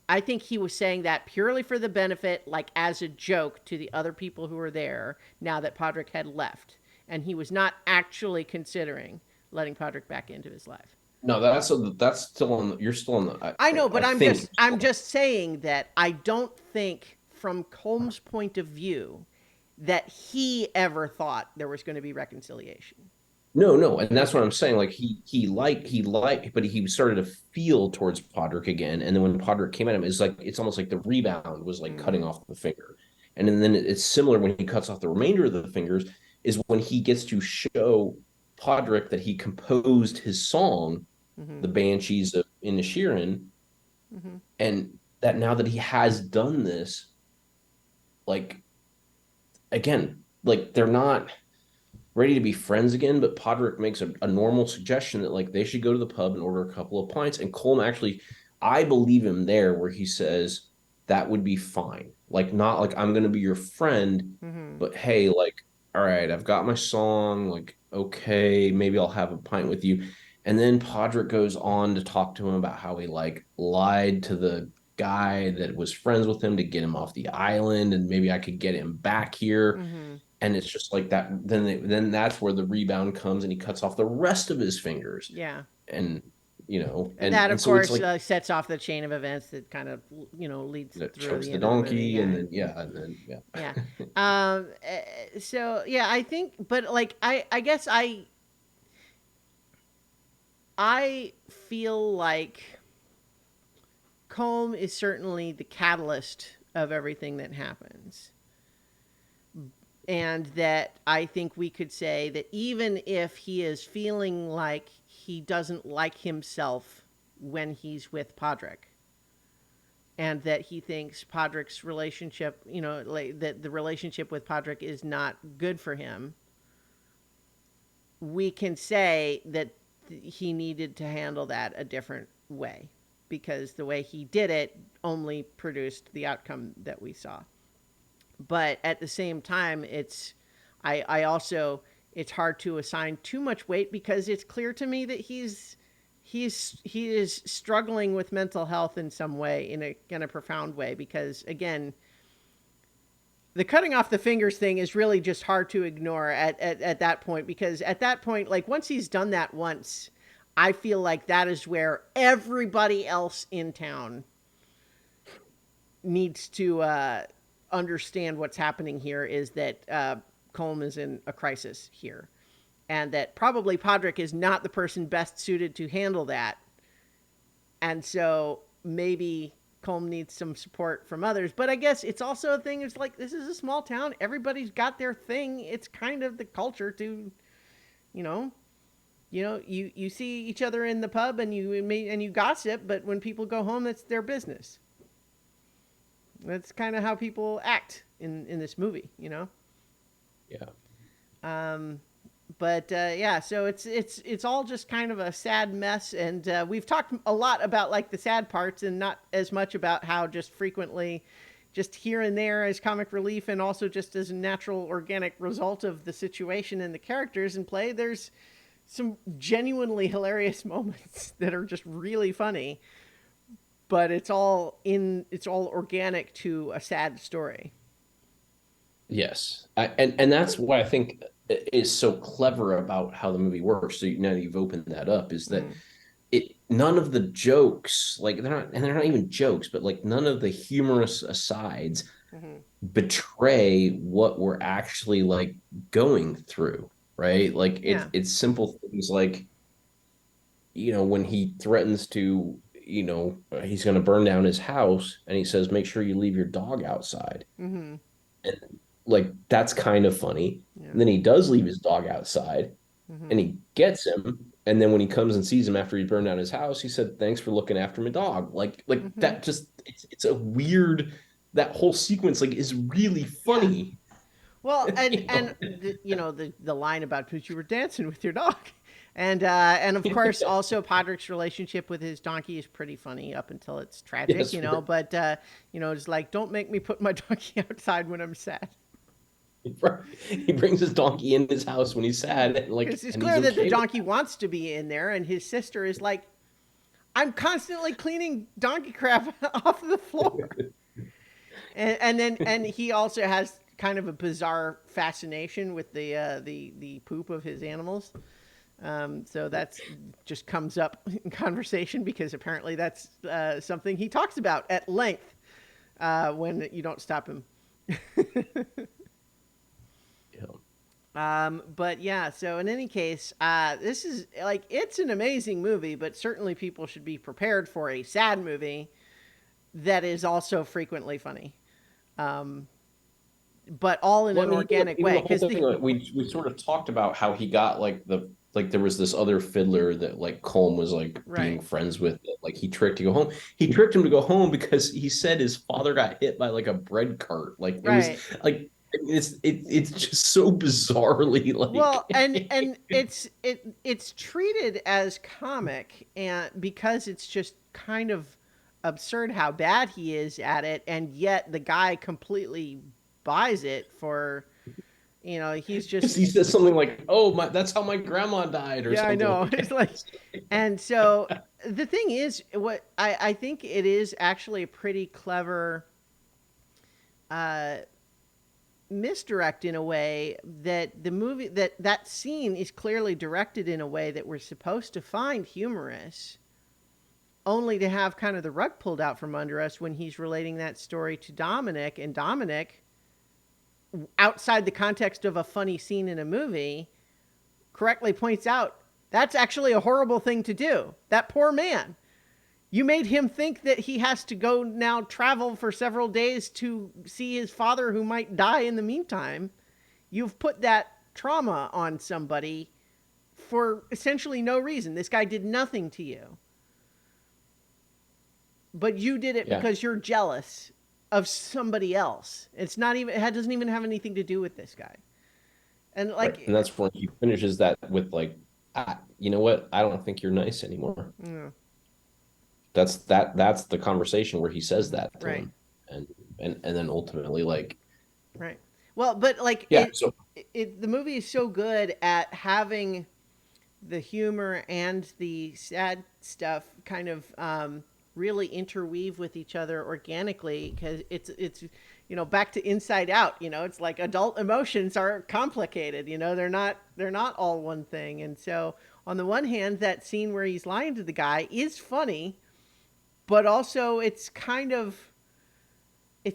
I think he was saying that purely for the benefit, like as a joke to the other people who were there now that Podrick had left. And he was not actually considering letting Podrick back into his life. no, that's still on. You're still on the. I know, I but think. I'm just saying that I don't think from Combs' point of view that he ever thought there was going to be reconciliation. No, no, and that's what I'm saying. Like he liked, but he started to feel towards Podrick again, and then when Podrick came at him, it's almost like the rebound was like cutting Mm-hmm. off the finger, and then it's similar when he cuts off the remainder of the fingers is when he gets to show Podrick that he composed his song, Mm-hmm. the Banshees of Inisherin, Mm-hmm. and that now that he has done this, like again, like they're not ready to be friends again, but Podrick makes a normal suggestion that like they should go to the pub and order a couple of pints. And Colm actually, I believe him there where he says that would be fine. Like not like I'm gonna be your friend, Mm-hmm. but hey, like, all right, I've got my song, like, okay, maybe I'll have a pint with you. And then Podrick goes on to talk to him about how he like lied to the guy that was friends with him to get him off the island and maybe I could get him back here. Mm-hmm. and it's just like that. Then that's where the rebound comes, and he cuts off the rest of his fingers, Yeah. and And that, and of so it's course, like sets off the chain of events that kind of, leads that through chokes the the end of the movie. donkey, and Yeah. then yeah, and then yeah. Yeah. So yeah, I think, but like, I guess I feel like Comb is certainly the catalyst of everything that happens. And that I think we could say that even if he is feeling like he doesn't like himself when he's with Podrick, and that he thinks Podrick's relationship, like that the relationship with Podrick is not good for him, we can say that he needed to handle that a different way, because the way he did it only produced the outcome that we saw. But at the same time, I also, it's hard to assign too much weight, because it's clear to me that he is struggling with mental health in some way, in a profound way, because again, the cutting off the fingers thing is really just hard to ignore at that point, because at that point, like, once he's done that once, I feel like that is where everybody else in town needs to understand what's happening here, is that Colm is in a crisis here, and that probably Podrick is not the person best suited to handle that. And so maybe Colm needs some support from others. But I guess it's also a thing. It's like, this is a small town. Everybody's got their thing. It's kind of the culture to, you know, you see each other in the pub, and you gossip. But when people go home, that's their business. That's kind of how people act in this movie. Yeah. Um, but yeah, so it's all just kind of a sad mess, and we've talked a lot about like the sad parts, and not as much about how just frequently, just here and there as comic relief, and also just as a natural organic result of the situation and the characters in play, there's some genuinely hilarious moments that are just really funny, but it's all organic to a sad story. Yes, and that's what I think is so clever about how the movie works. So now that you've opened that up, is that Mm-hmm. it none of the jokes, like they're not even jokes, but like none of the humorous asides Mm-hmm. betray what we're actually like going through, right? Like Yeah. it's simple things like, when he threatens to, he's going to burn down his house, and he says, make sure you leave your dog outside. Mm-hmm. And like that's kind of funny. And Yeah. then he does leave his dog outside, and Mm-hmm. he gets him. And then when he comes and sees him after he burned down his house, he said, "Thanks for looking after my dog." Like Mm-hmm. that just it's a weird, that whole sequence like is really Yeah. funny. Well, and You and know? the line about because you were dancing with your dog, and of course also Podrick's relationship with his donkey is pretty funny up until it's tragic, Yes, But it's like, don't make me put my donkey outside when I'm sad, he brings his donkey in his house when he's sad, and because it's and he's clear that the okay with donkey wants to be in there, and his sister is like, I'm constantly cleaning donkey crap off the floor, and he also has kind of a bizarre fascination with the poop of his animals. So that's just comes up in conversation, because apparently that's something he talks about at length when you don't stop him. it. But yeah, so in any case, this is like, it's an amazing movie, but certainly people should be prepared for a sad movie that is also frequently funny, um, but all in Well, I an mean, organic even way. the whole Because thing, the like, we sort of talked about how he got like there was this other fiddler that like Colm was like being right, friends with, that, like he tricked to go home. He tricked him to go home because he said his father got hit by like a bread cart. Like it was right. like it's just so bizarrely like Well, and it's treated as comic, and because it's just kind of absurd how bad he is at it, and yet the guy completely buys it for, he's because just, he says something like, "Oh my, that's how my grandma died," or yeah, I something know. like It's that. like, and so the thing is, what I think it is actually a pretty clever uh misdirect in a way that the movie that scene is clearly directed in a way that we're supposed to find humorous, only to have kind of the rug pulled out from under us when he's relating that story to Dominic, and Dominic, outside the context of a funny scene in a movie, correctly points out that's actually a horrible thing to do. That poor man. You made him think that he has to go now travel for several days to see his father who might die in the meantime. You've put that trauma on somebody for essentially no reason. This guy did nothing to you. But you did it Yeah. because you're jealous of somebody else. It's not even, it doesn't even have anything to do with this guy. And Right. And like, that's when he finishes that with like, you know what? I don't think you're nice anymore. yeah, That's the conversation where he says that to right, him. And and then ultimately like, right. Well, but like yeah, so the movie is so good at having the humor and the sad stuff kind of really interweave with each other organically, because it's back to Inside Out. It's like adult emotions are complicated. They're not all one thing. And so on the one hand, that scene where he's lying to the guy is funny, but also it's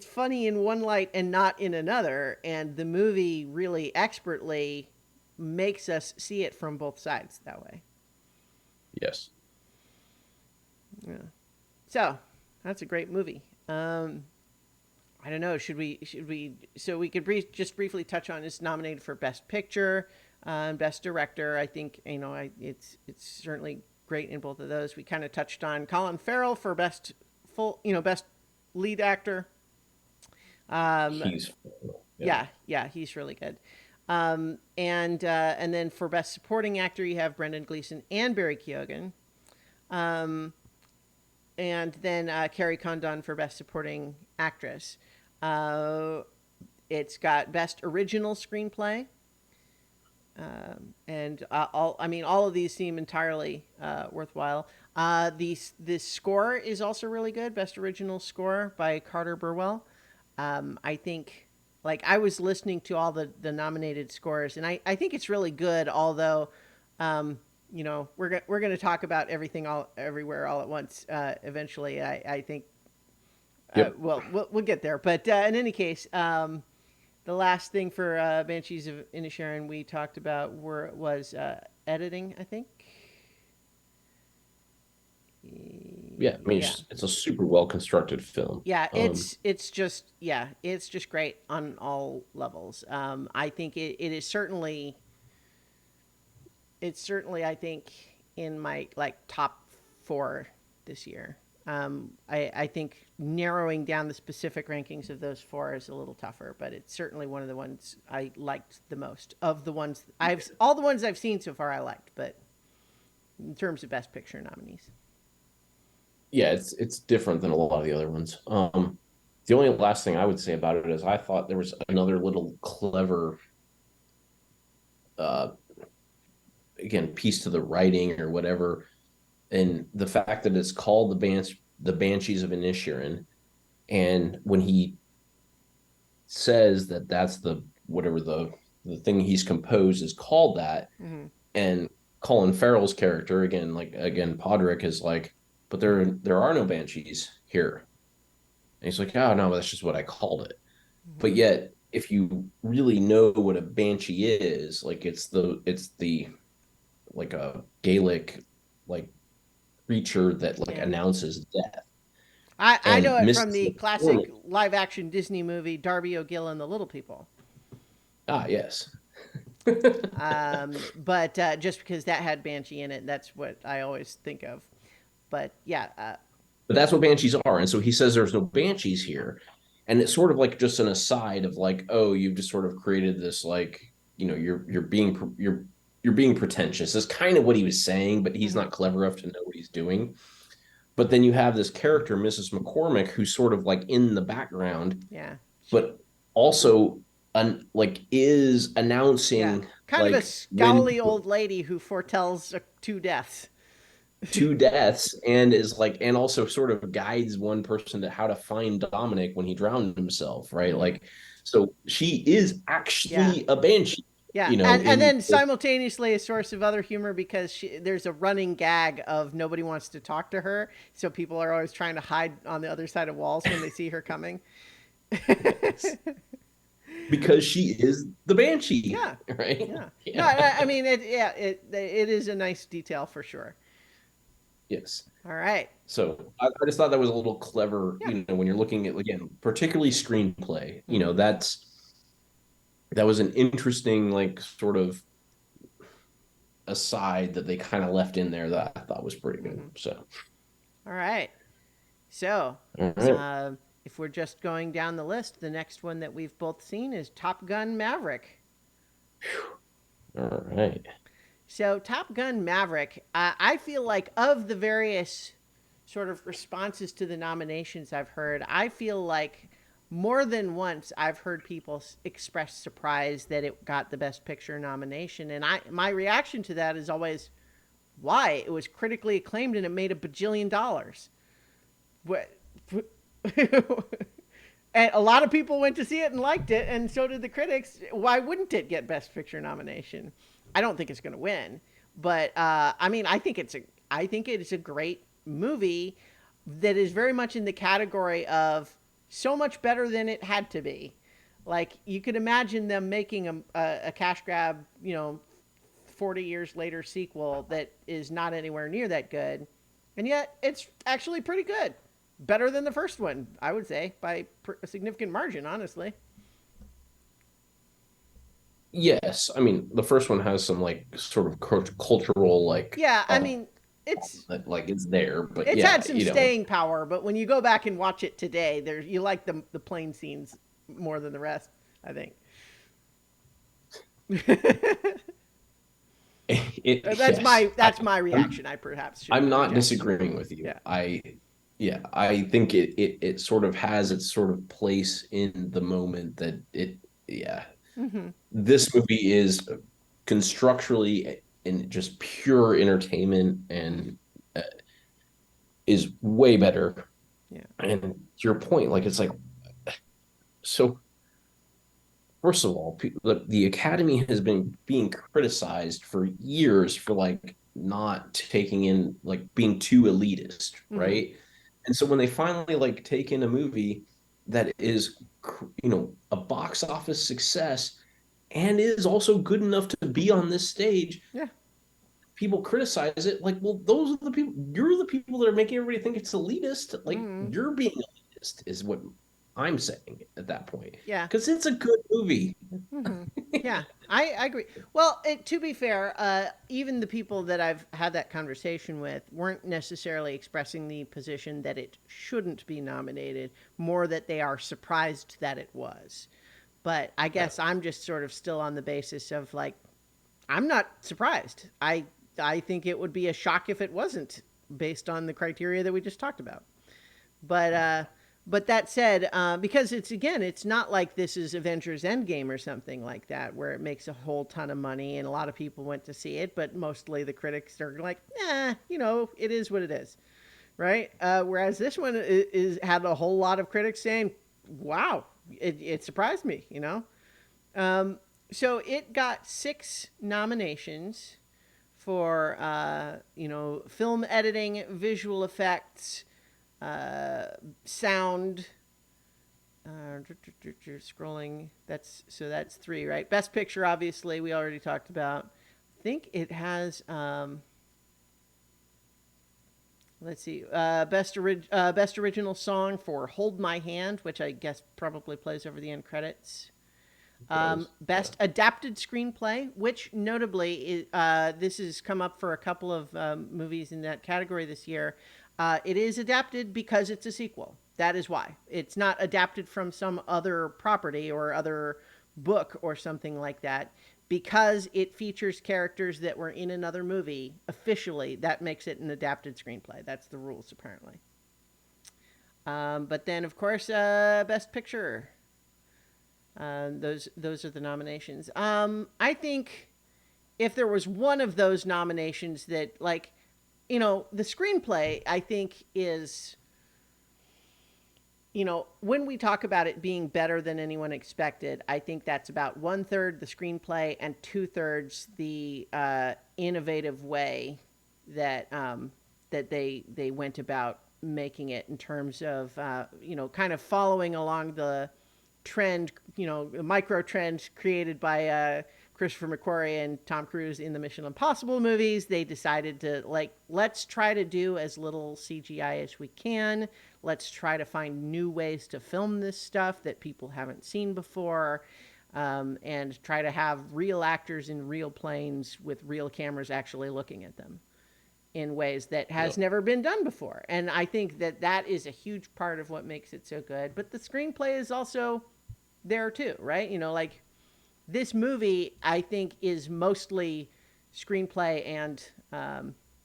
funny in one light and not in another, and the movie really expertly makes us see it from both sides that way. yes. Yeah. So that's a great movie. I don't know. Should we? So we could just briefly touch on it's nominated for Best Picture, Best Director. I think it's certainly great in both of those. We kind of touched on Colin Farrell for best lead actor. Um, He's yeah. yeah, he's really good. And then for best supporting actor, you have Brendan Gleeson and Barry Keoghan. Um, and then Carrie Condon for best supporting actress. Uh, it's got best original screenplay. And all of these seem entirely worthwhile. This score is also really good. Best original score by Carter Burwell. I think, like, I was listening to all the nominated scores, and I think it's really good. Although, we're gonna talk about everything all everywhere all at once eventually. I think. Yep. We'll get there. But in any case, the last thing for Banshees of Inisherin we talked about was editing, I think. Yeah. I mean, Yeah. it's a super well constructed film. Yeah, it's just great on all levels. I think it is certainly I think in my like top four this year. I think narrowing down the specific rankings of those four is a little tougher, but it's certainly one of the ones I liked the most of the ones all the ones I've seen so far I liked, but in terms of best picture nominees. Yeah, it's different than a lot of the other ones. The only last thing I would say about it is I thought there was another little clever uh again piece to the writing or whatever, and the fact that it's called the Banshees of Inisherin, and when he says that that's the whatever the thing he's composed is called that, Mm-hmm. and Colin Farrell's character again Podrick is like, but there are no banshees here, and he's like, oh no, that's just what I called it. Mm-hmm. But yet, if you really know what a banshee is, like it's the like a Gaelic like creature that like Yeah. announces death. I And know it from Mrs. the classic McCormick, live action Disney movie Darby O'Gill and the Little People. yes. But just because that had Banshee in it, that's what I always think of. But yeah, But that's what banshees are. And so he says there's no banshees here. And it's sort of like just an aside of like, oh, you've just sort of created this like, you're being pretentious. Is kind of what he was saying, but he's mm-hmm. not clever enough to know what he's doing. But then you have this character, Mrs. McCormick, who's sort of like in the background, Yeah, but also like is yeah, announcing kind of a like when scowly old lady who foretells two deaths. two deaths and is like and also sort of guides one person to how to find Dominic when he drowned himself, right? Mm-hmm. Like So she is Yeah. actually a banshee, Yeah, you know, and in then simultaneously a source of other humor because there's a running gag of nobody wants to talk to her, so people are always trying to hide on the other side of walls when they see her coming. yes, because she is the banshee, Yeah, right? yeah. No, Yeah. I mean it is a nice detail for sure. Yes. All right. So I just thought that was a little clever, Yeah. when you're looking at, again, particularly screenplay, Mm-hmm. that was an interesting, like, sort of aside that they kind of left in there that I thought was pretty good. Mm-hmm. So, All right. So, all right. uh, if we're just going down the list, the next one that we've both seen is Top Gun Maverick. All right. So, Top Gun Maverick, I feel like of the various sort of responses to the nominations I've heard, I feel like more than once I've heard people express surprise that it got the Best Picture nomination, and my reaction to that is always, why? It was critically acclaimed and it made $1 billion. What? And a lot of people went to see it and liked it, and so did the critics. Why wouldn't it get Best Picture nomination? I don't think it's going to win, but I mean, I think it is a great movie that is very much in the category of so much better than it had to be. Like you could imagine them making a cash grab, 40 years later sequel that is not anywhere near that good, and yet it's actually pretty good, better than the first one, I would say, by a significant margin, honestly. Yes. I mean, the first one has some, like, sort of cultural, like, Yeah, I mean, it's like it's there, but it's yeah, had some staying power, but when you go back and watch it today, there you like the plane scenes more than the rest, I think. that's yes. my that's my reaction. I perhaps I'm shouldn't not project. disagreeing with you. Yeah. Yeah, I think it sort of has its sort of place in the moment that yeah, Mm-hmm. this movie is constructually and just pure entertainment and uh, is way better. Yeah. And to your point, like, it's like, so first of all, the Academy has been being criticized for years for, like, not taking in, like, being too elitist, Mm-hmm. right? And so when they finally, like, take in a movie that is, a box office success and is also good enough to be on this stage, Yeah. people criticize it. Like, well, those are the people. You're the people that are making everybody think it's elitist. Like, Mm-hmm. you're being elitist is what I'm saying at that point, Yeah. because it's a good movie. Mm-hmm. Yeah, I agree. Well, to be fair, even the people that I've had that conversation with weren't necessarily expressing the position that it shouldn't be nominated, more that they are surprised that it was. But I Yeah. guess I'm just sort of still on the basis of like, I'm not surprised. I think it would be a shock if it wasn't based on the criteria that we just talked about. But that said, because it's not like this is Avengers Endgame or something like that, where it makes a whole ton of money and a lot of people went to see it, but mostly the critics are like, it is what it is, right? Whereas this one had a whole lot of critics saying, wow, it surprised me. Um, so it got 6 nominations for film editing, visual effects, uh, sound. Scrolling. That's 3, right? Best picture, obviously, we already talked about. I think it has. Let's see. Best original song for "Hold My Hand," which I guess probably plays over the end credits. It does. Yeah. Best adapted screenplay, which notably, this has come up for a couple of movies in that category this year. It is adapted because it's a sequel. That is why. It's not adapted from some other property or other book or something like that. Because it features characters that were in another movie, officially, that makes it an adapted screenplay. That's the rules, apparently. But then, of course, Best Picture. Those are the nominations. I think if there was one of those nominations that, like, the screenplay, I think is when we talk about it being better than anyone expected, I think that's about 1/3 the screenplay and 2/3 the innovative way that they went about making it in terms of kind of following along the trend, the micro trend created by Christopher McQuarrie and Tom Cruise in the Mission Impossible movies. They decided to let's try to do as little CGI as we can. Let's try to find new ways to film this stuff that people haven't seen before, and try to have real actors in real planes with real cameras actually looking at them in ways that has never been done before. And I think that is a huge part of what makes it so good. But the screenplay is also there too, right? This movie, I think, is mostly screenplay and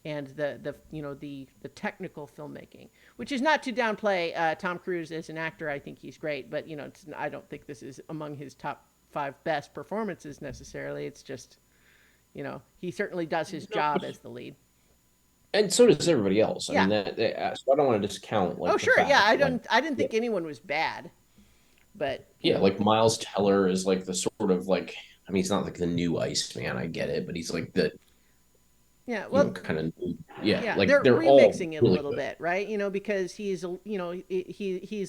the technical filmmaking, which is not to downplay Tom Cruise as an actor. I think he's great, but I don't think this is among his top 5 best performances necessarily. It's just, he certainly does his job as the lead. And so does everybody else. I Yeah. mean, so I don't want to discount Oh, the sure. Yeah. fact. I didn't think anyone was bad, but Yeah, like Miles Teller is like the sort of I mean, he's not like the new Iceman. I get it, but he's like the yeah. Well, kind of yeah. yeah, Like they're they're all remixing it a really little good. bit, right? Because he's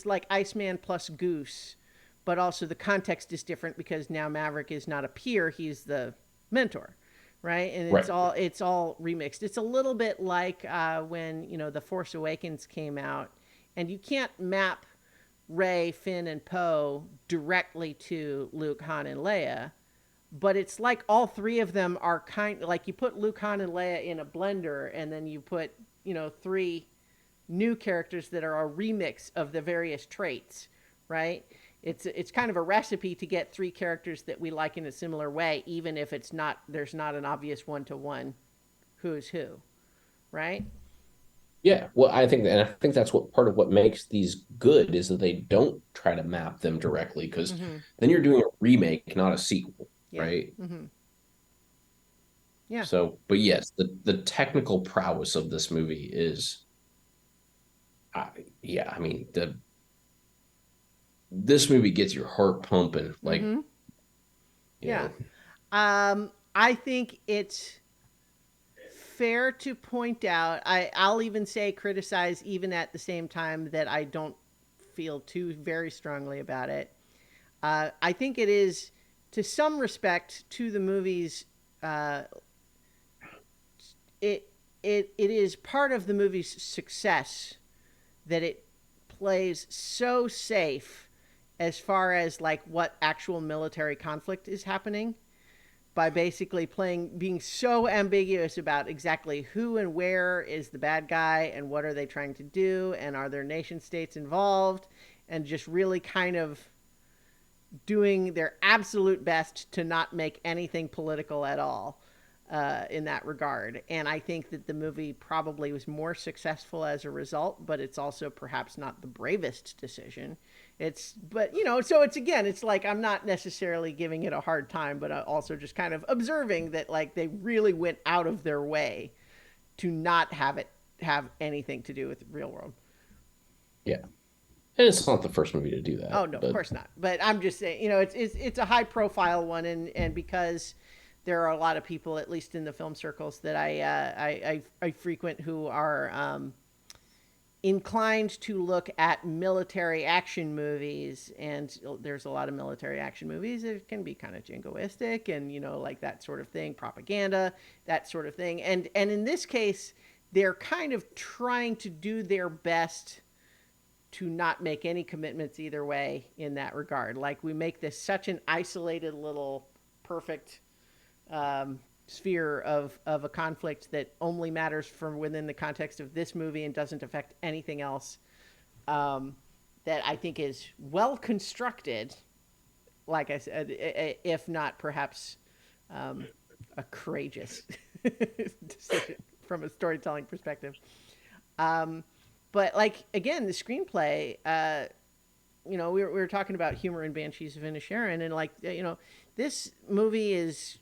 like Iceman plus Goose, but also the context is different because now Maverick is not a peer; he's the mentor, right? And Right. it's all remixed. It's a little bit like when the Force Awakens came out, and you can't map Rey, Finn, and Poe directly to Luke, Han, and Leia, but it's like all three of them are kind like you put Luke, Han, and Leia in a blender, and then you put three new characters that are a remix of the various traits, right? It's kind of a recipe to get 3 characters that we like in a similar way, even if there's not an obvious one-to-one who's who, right? Yeah. Well, I think that's what part of what makes these good is that they don't try to map them directly because Mm-hmm. then you're doing a remake, not a sequel, Yeah. right? Mm-hmm. Yeah. So, but yes, the technical prowess of this movie is, yeah. I mean, the this movie gets your heart pumping, Mm-hmm. you Yeah. know, I think it's fair to point out. I'll even say criticize, even at the same time that I don't feel too very strongly about it. I think it is, to some respect, to the movie's. Uh, it is part of the movie's success that it plays so safe as far as like what actual military conflict is happening, by basically being so ambiguous about exactly who and where is the bad guy and what are they trying to do and are there nation states involved, and just really kind of doing their absolute best to not make anything political at all in that regard. And I think that the movie probably was more successful as a result, but it's also perhaps not the bravest decision. But so it's, again, it's like I'm not necessarily giving it a hard time, but also just kind of observing that like they really went out of their way to not have it have anything to do with the real world. yeah. And it's not the first movie to do Oh that, no, of but course not. But I'm just saying, it's a high profile one, and because there are a lot of people, at least in the film circles that I frequent, who are inclined to look at military action movies, and there's a lot of military action movies that can be kind of jingoistic and like that sort of thing, propaganda, that sort of thing, and in this case, they're kind of trying to do their best to not make any commitments either way in that regard. Like, we make this such an isolated little perfect sphere of a conflict that only matters from within the context of this movie and doesn't affect anything else, that I think is well constructed, like I said, if not perhaps a courageous decision from a storytelling perspective. But like, again, the screenplay, we were talking about humor in Banshees of Inisherin, and like, this movie is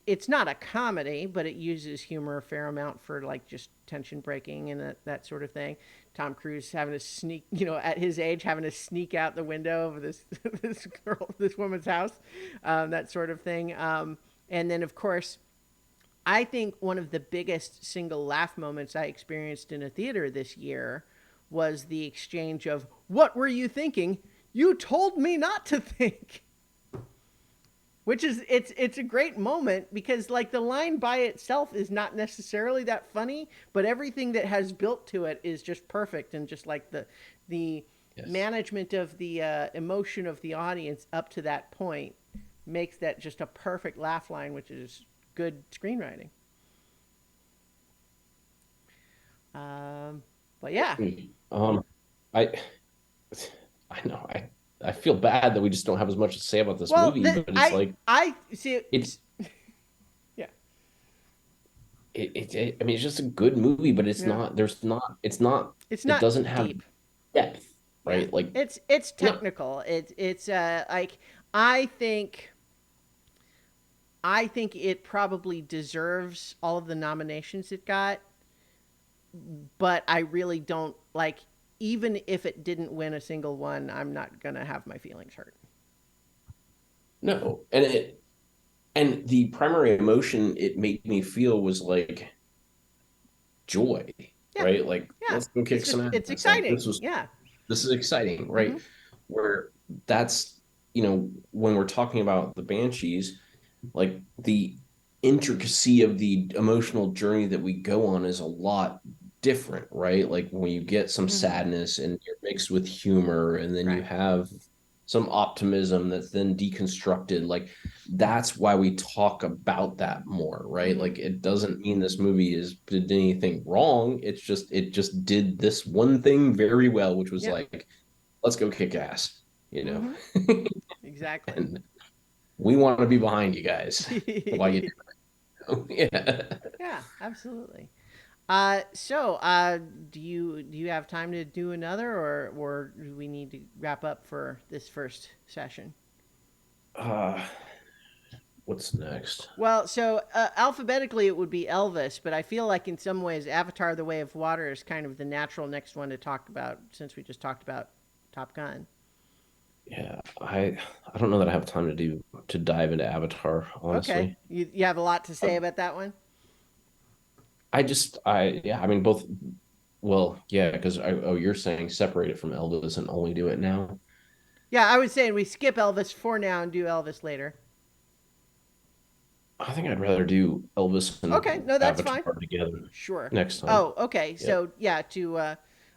it's not a comedy, but it uses humor a fair amount for like just tension breaking and that sort of thing. Tom Cruise having to sneak, at his age, having to sneak out the window of this this woman's house, that sort of thing. And then, of course, I think one of the biggest single laugh moments I experienced in a theater this year was the exchange of "What were you thinking? You told me not to think." Which is it's a great moment because like the line by itself is not necessarily that funny, but everything that has built to it is just perfect, and just like the Yes. management of the emotion of the audience up to that point makes that just a perfect laugh line, which is good screenwriting. Um, but yeah, Um, I I know I feel bad that we just don't have as much to say about this well, movie, but it's like I see. it's Yeah, I mean it's just a good movie, but it's yeah, not there's not it's not it's it not doesn't have deep. depth, Yeah, right? Like it's no, technical. It's like I think I think it probably deserves all of the nominations it got, but I really don't like. Even if it didn't win a single one, I'm not gonna have my feelings hurt. no, and the primary emotion it made me feel was like joy, Yeah, right? Like yeah. let's go It's kick just some it's ass. Like exciting. Yeah. this is exciting, Mm-hmm. right? Where that's when we're talking about the Banshees, like the intricacy of the emotional journey that we go on is a lot different, right? Like when you get some Mm-hmm. sadness and you're mixed with humor, and then you Right. have some optimism that's then deconstructed. Like that's why we talk about that more, right? Mm-hmm. Like it doesn't mean this movie is did anything wrong. It just did this one thing very well, which was Yep. like, let's go kick ass, you know. Mm-hmm. Exactly. And we want to be behind you guys while you do. Yeah. Yeah, absolutely. So, do you have time to do another, or do we need to wrap up for this first session? Uh, what's next? Well, so alphabetically it would be Elvis, but I feel like in some ways Avatar: The Way of Water is kind of the natural next one to talk about since we just talked about Top Gun. Yeah, I don't know that I have time to dive into Avatar, Okay, honestly. you have a lot to Uh, say about that one. I yeah, I mean both. Well, yeah, because oh, you're saying separate it from Elvis and only do it now. Yeah, I would say we skip Elvis for now and do Elvis later. I think I'd rather do Elvis Okay, and no, that's fine. Avatar together Sure. next time. Oh, okay. Yeah. So yeah,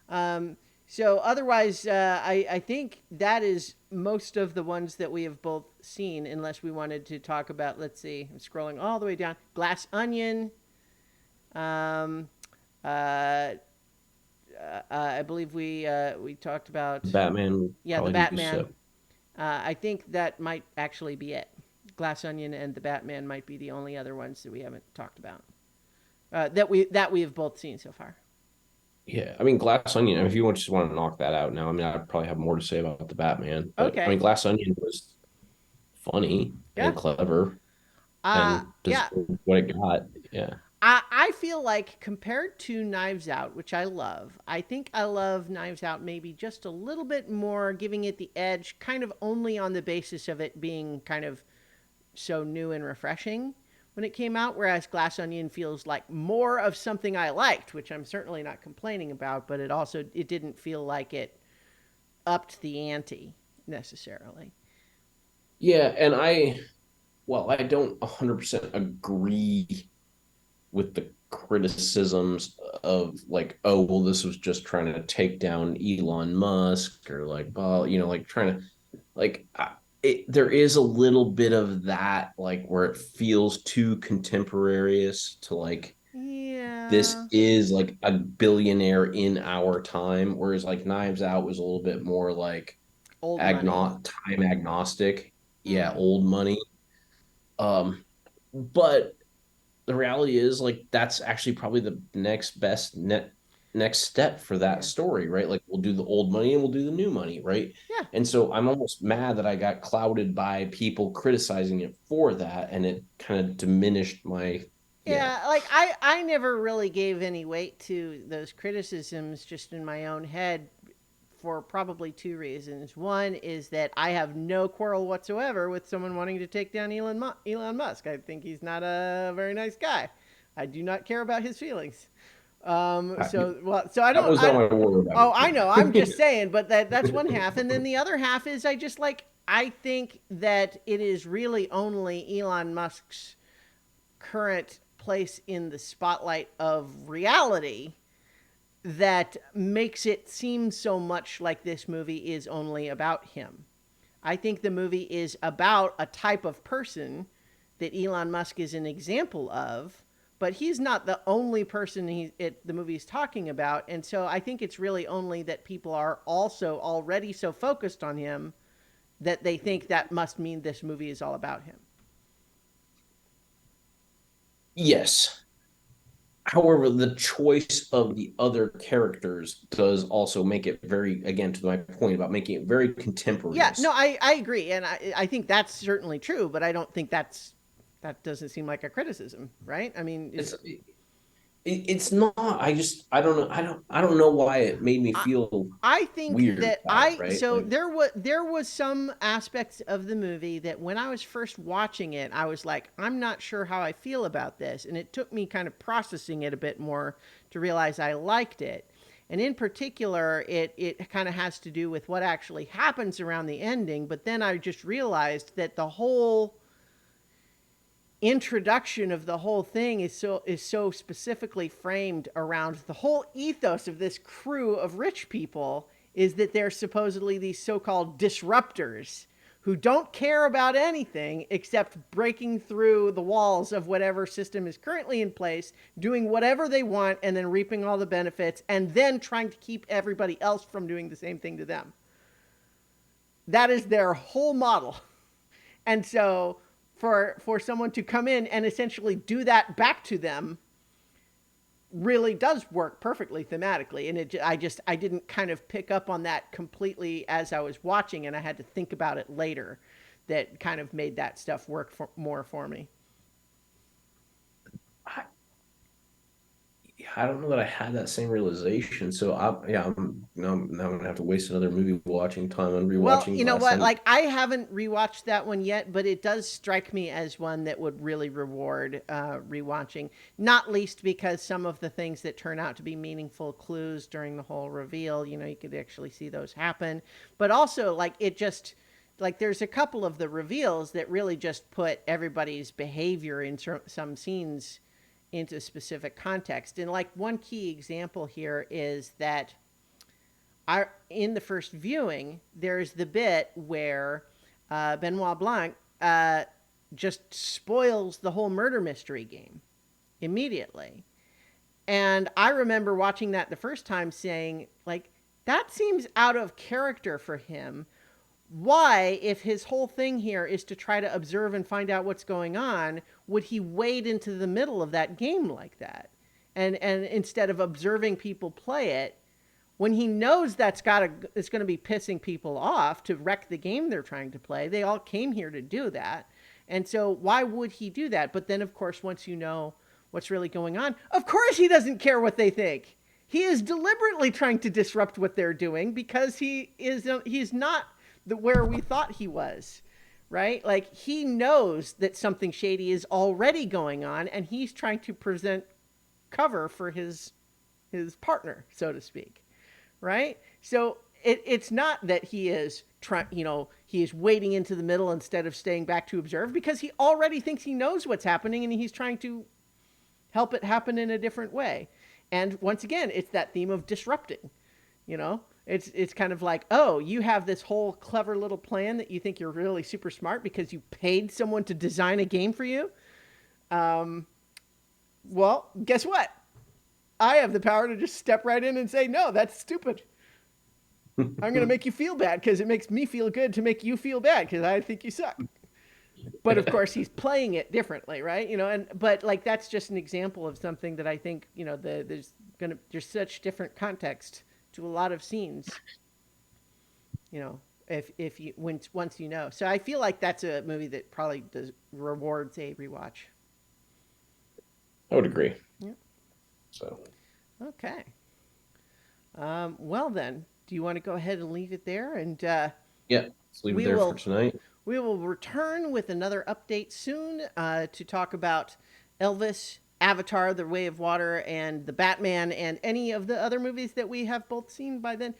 um, so otherwise, I think that is most of the ones that we have both seen, unless we wanted to talk about. Let's see, I'm scrolling all the way down. Glass Onion. Um, uh, I believe we talked about Batman would yeah the probably do Batman. so. I think that might actually be it. Glass Onion and the Batman might be the only other ones that we haven't talked about. That we have both seen so far. Yeah, I mean Glass Onion. I mean, if you just want to knock that out now, I mean, I'd probably have more to say about the Batman, but I Okay. mean, Glass Onion was funny Yeah. and clever and Yeah. deserved what it got. Yeah. I feel like compared to Knives Out, which I love, I think I love Knives Out maybe just a little bit more, giving it the edge, kind of only on the basis of it being kind of so new and refreshing when it came out. Whereas Glass Onion feels like more of something I liked, which I'm certainly not complaining about, but it didn't feel like it upped the ante necessarily. Yeah, and well, I don't 100% agree with the criticisms of like, oh, well, this was just trying to take down Elon Musk or like, well, like trying to like there is a little bit of that like where it feels too contemporaneous to like this Yeah. is like a billionaire in our time, whereas like Knives Out was a little bit more like Old money. time agnostic. Yeah, Mm. old money. But the reality is like that's actually probably the next best net. next step for that Yeah. story, right? Like we'll do the old money and we'll do the new money, right? Yeah. And so I'm almost mad that I got clouded by people criticizing it for that, and it kind of diminished my, yeah. Yeah, like I never really gave any weight to those criticisms just in my own head for probably two reasons. One is that I have no quarrel whatsoever with someone wanting to take down Elon Musk. I think he's not a very nice guy. I do not care about his feelings. I, So I that don't. was not my word about Oh, it I know. I'm too. just saying, but that's one half, and then the other half is I just like I think that it is really only Elon Musk's current place in the spotlight of reality that makes it seem so much like this movie is only about him. I think the movie is about a type of person that Elon Musk is an example of, but he's not the only person the movie is talking about. And so I think it's really only that people are also already so focused on him that they think that must mean this movie is all about him. Yes. However, the choice of the other characters does also make it very, again, to my point about making it very Yeah, no, contemporaneous. I agree, and I think that's certainly true, but I don't think that doesn't seem like a criticism, right? I mean, It's it's not. I don't know. I don't know why it made me I feel I think weird that about it. Right? Like there was some aspects of the movie that when I was first watching it, I was like, I'm not sure how I feel about this, and it took me kind of processing it a bit more to realize I liked it. And in particular, it kind of has to do with what actually happens around the ending. But then I just realized that the whole introduction of the whole thing is so specifically framed around the whole ethos of this crew of rich people is that they're supposedly these so-called disruptors who don't care about anything except breaking through the walls of whatever system is currently in place, doing whatever they want and then reaping all the benefits and then trying to keep everybody else from doing the same thing to them. That is their whole model. And so for someone to come in and essentially do that back to them really does work perfectly thematically, and I didn't kind of pick up on that completely as I was watching, and I had to think about it later. That kind of made that stuff work more for me. I, I don't know that I had that same realization. So yeah, now I'm gonna have to waste another movie watching time on Well, rewatching you know Glass what? Onion. Like, I haven't rewatched that one yet, but it does strike me as one that would really reward rewatching. Not least because some of the things that turn out to be meaningful clues during the whole reveal, you could actually see those happen. But also, like, there's a couple of the reveals that really just put everybody's behavior in some scenes into specific context. And, like, one key example here is that in the first viewing, there's the bit where Benoit Blanc just spoils the whole murder mystery game immediately. And I remember watching that the first time saying, like, that seems out of character for him. Why, if his whole thing here is to try to observe and find out what's going on, would he wade into the middle of that game like that? And instead of observing people play it, when he knows it's going to be pissing people off to wreck the game they're trying to play. They all came here to do that. And so why would he do that? But then of course once you know what's really going on, of course he doesn't care what they think. He is deliberately trying to disrupt what they're doing because he's not where we thought he was. Right? Like he knows that something shady is already going on and he's trying to present cover for his partner, so to speak, right? So it's not that he is trying, he is wading into the middle instead of staying back to observe because he already thinks he knows what's happening and he's trying to help it happen in a different way. And once again, it's that theme of disrupting, you know? It's kind of like, oh, you have this whole clever little plan that you think you're really super smart because you paid someone to design a game for you. Um, well, guess what? I have the power to just step right in and say, no, that's stupid. I'm going to make you feel bad because it makes me feel good to make you feel bad because I think you suck. But of course, he's playing it differently, right? But like that's just an example of something that I think there's there's such different context to a lot of scenes. You know, if you once you know. So I feel like that's a movie that probably does rewards a rewatch. I would agree. Yeah. So Okay. Well then, do you want to go ahead and leave it there? And yeah, let's leave it we there for will tonight. we will return with another update soon to talk about Elvis, Avatar: The Way of Water, and the Batman, and any of the other movies that we have both seen by then.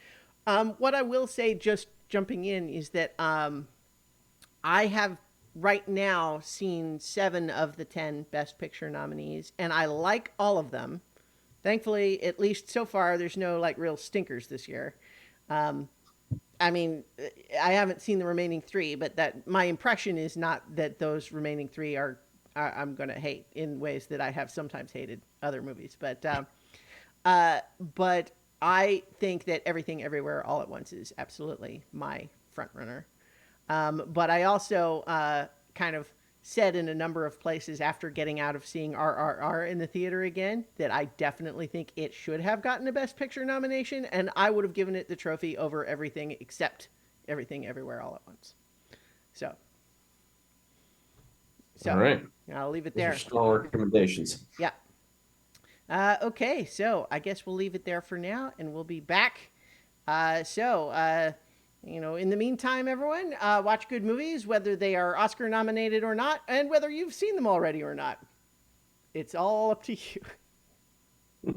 What I will say, just jumping in, is that I have right now seen 7 of the 10 Best Picture nominees, and I like all of them. Thankfully, at least so far, there's no like real stinkers this year. Um, I mean, I haven't seen the remaining 3, but that my impression is not that those remaining 3 I'm going to hate in ways that I have sometimes hated other movies. But I think that Everything Everywhere All at Once is absolutely my front runner. But I also kind of said in a number of places after getting out of seeing RRR in the theater again that I definitely think it should have gotten a Best Picture nomination, and I would have given it the trophy over everything except Everything Everywhere All at Once. So, All so right. I'll leave it Those are there. strong recommendations. Yeah. Okay, so I guess we'll leave it there for now, and we'll be back. In the meantime, everyone, watch good movies, whether they are Oscar nominated or not, and whether you've seen them already or not. It's all up to you.